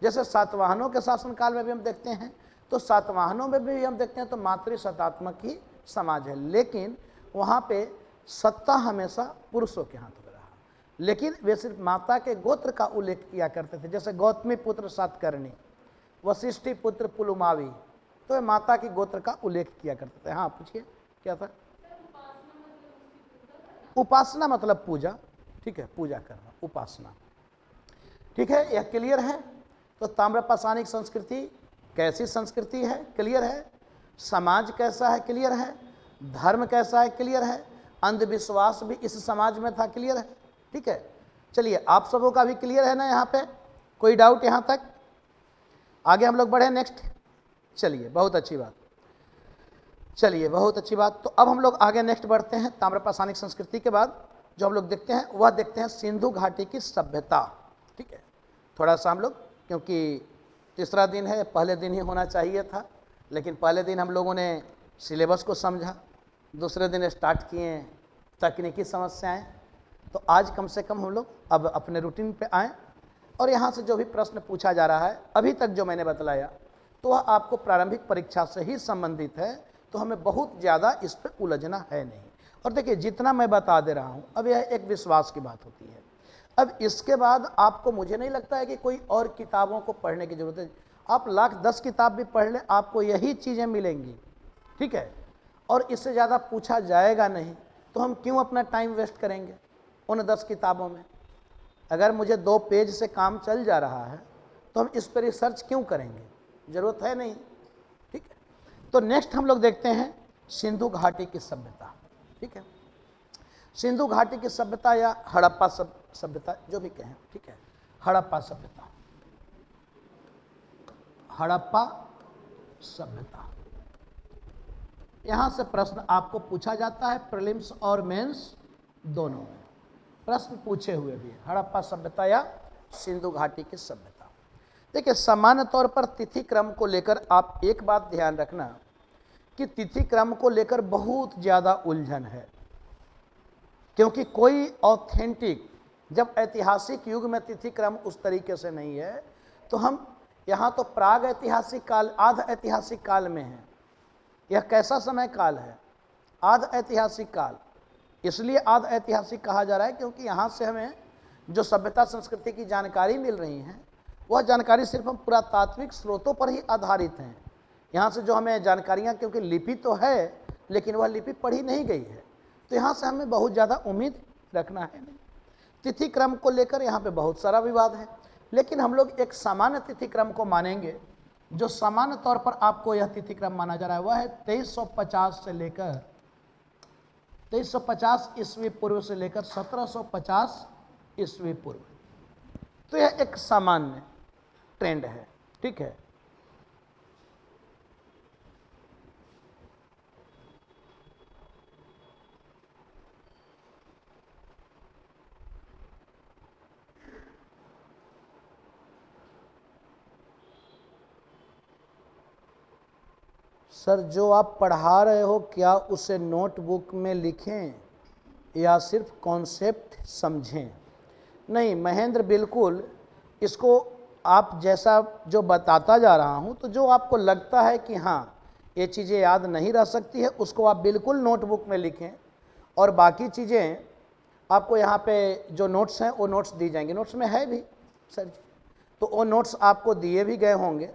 जैसे सातवाहनों के शासनकाल में भी हम देखते हैं, तो सातवाहनों में भी हम देखते हैं तो मातृ सत्तात्मक ही समाज है। लेकिन वहाँ पे सत्ता हमेशा पुरुषों के हाथ में रहा। लेकिन वे सिर्फ माता के गोत्र का उल्लेख किया करते थे। जैसे गौतमी पुत्र सातकर्णी, वशिष्ठी पुत्र पुलुमावी, तो वे माता की गोत्र का उल्लेख किया करते थे। हाँ, पूछिए क्या था? उपासना मतलब पूजा। ठीक है, पूजा करना, उपासना। ठीक है, यह क्लियर है। तो ताम्रपाषाणिक संस्कृति कैसी संस्कृति है? क्लियर है। समाज कैसा है? क्लियर है। धर्म कैसा है? क्लियर है। अंधविश्वास भी इस समाज में था? क्लियर है। ठीक है, चलिए आप सबों का भी क्लियर है ना? यहाँ पे कोई डाउट यहाँ तक? आगे हम लोग बढ़े नेक्स्ट। चलिए, बहुत अच्छी बात। चलिए, बहुत अच्छी बात। तो अब हम लोग आगे नेक्स्ट बढ़ते हैं। ताम्रपाषाणिक संस्कृति के बाद जो हम लोग देखते हैं वह देखते हैं सिंधु घाटी की सभ्यता। ठीक है, थोड़ा सा हम लोग, क्योंकि तीसरा दिन है, पहले दिन ही होना चाहिए था, लेकिन पहले दिन हम लोगों ने सिलेबस को समझा, दूसरे दिन स्टार्ट किए तकनीकी समस्याएं। तो आज कम से कम हम लोग अब अपने रूटीन पे आएँ और यहाँ से जो भी प्रश्न पूछा जा रहा है अभी तक जो मैंने बतलाया, तो वह आपको प्रारंभिक परीक्षा से ही संबंधित है। तो हमें बहुत ज़्यादा इस पर उलझना है नहीं। और देखिए, जितना मैं बता दे रहा हूँ, अब यह एक विश्वास की बात होती है। अब इसके बाद आपको, मुझे नहीं लगता है कि कोई और किताबों को पढ़ने की ज़रूरत है। आप लाख 10 किताब भी पढ़ लें, आपको यही चीज़ें मिलेंगी। ठीक है, और इससे ज़्यादा पूछा जाएगा नहीं, तो हम क्यों अपना टाइम वेस्ट करेंगे उन 10 किताबों में? अगर मुझे 2 पेज से काम चल जा रहा है तो हम इस पर रिसर्च क्यों करेंगे? ज़रूरत है नहीं। ठीक है, तो नेक्स्ट हम लोग देखते हैं सिंधु घाटी की सभ्यता। ठीक है, सिंधु घाटी की सभ्यता या हड़प्पा सभ्यता, जो भी कहें। ठीक है, हड़प्पा सभ्यता, हड़प्पा सभ्यता। यहाँ से प्रश्न आपको पूछा जाता है, प्रीलिम्स और मेंस दोनों में प्रश्न पूछे हुए भी हैं, हड़प्पा सभ्यता या सिंधु घाटी की सभ्यता। देखिए, सामान्य तौर पर तिथि क्रम को लेकर आप एक बात ध्यान रखना कि तिथि क्रम को लेकर बहुत ज़्यादा उलझन है, क्योंकि कोई ऑथेंटिक, जब ऐतिहासिक युग में तिथि क्रम उस तरीके से नहीं है, तो हम यहाँ तो प्राग ऐतिहासिक काल, आध ऐतिहासिक काल में हैं। यह कैसा समय काल है? आध ऐतिहासिक काल। इसलिए आध ऐतिहासिक कहा जा रहा है क्योंकि यहाँ से हमें जो सभ्यता संस्कृति की जानकारी मिल रही है, वह जानकारी सिर्फ हम पुरातात्विक स्रोतों पर ही आधारित हैं। यहाँ से जो हमें जानकारियाँ, क्योंकि लिपि तो है लेकिन वह लिपि पढ़ी नहीं गई है, तो यहाँ से हमें बहुत ज़्यादा उम्मीद रखना है नहीं। तिथि क्रम को लेकर यहाँ पे बहुत सारा विवाद है, लेकिन हम लोग एक सामान्य तिथि क्रम को मानेंगे। जो सामान्य तौर पर आपको यह तिथि क्रम माना जा रहा है वह है 2350 से लेकर 2350 ईस्वी पूर्व से लेकर 1750 ईस्वी पूर्व। तो यह एक सामान्य ट्रेंड है, ठीक है। सर, जो आप पढ़ा रहे हो क्या उसे नोटबुक में लिखें या सिर्फ कॉन्सेप्ट समझें? नहीं महेंद्र, बिल्कुल इसको आप जैसा जो बताता जा रहा हूँ, तो जो आपको लगता है कि हाँ ये चीज़ें याद नहीं रह सकती है, उसको आप बिल्कुल नोटबुक में लिखें, और बाकी चीज़ें आपको यहाँ पे जो नोट्स हैं वो नोट्स दी जाएंगे। नोट्स में है भी सर जी, तो वो नोट्स आपको दिए भी गए होंगे,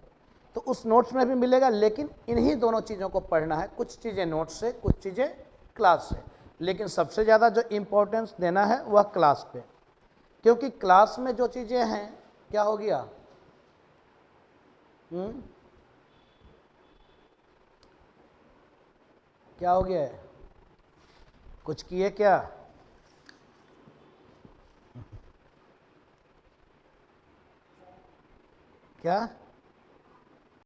तो उस नोट्स में भी मिलेगा। लेकिन इन्हीं दोनों चीज़ों को पढ़ना है, कुछ चीज़ें नोट्स से, कुछ चीज़ें क्लास से, लेकिन सबसे ज़्यादा जो इम्पोर्टेंस देना है वह क्लास पे, क्योंकि क्लास में जो चीज़ें हैं, क्या हो गया, क्या हो गया है, कुछ किए क्या? क्या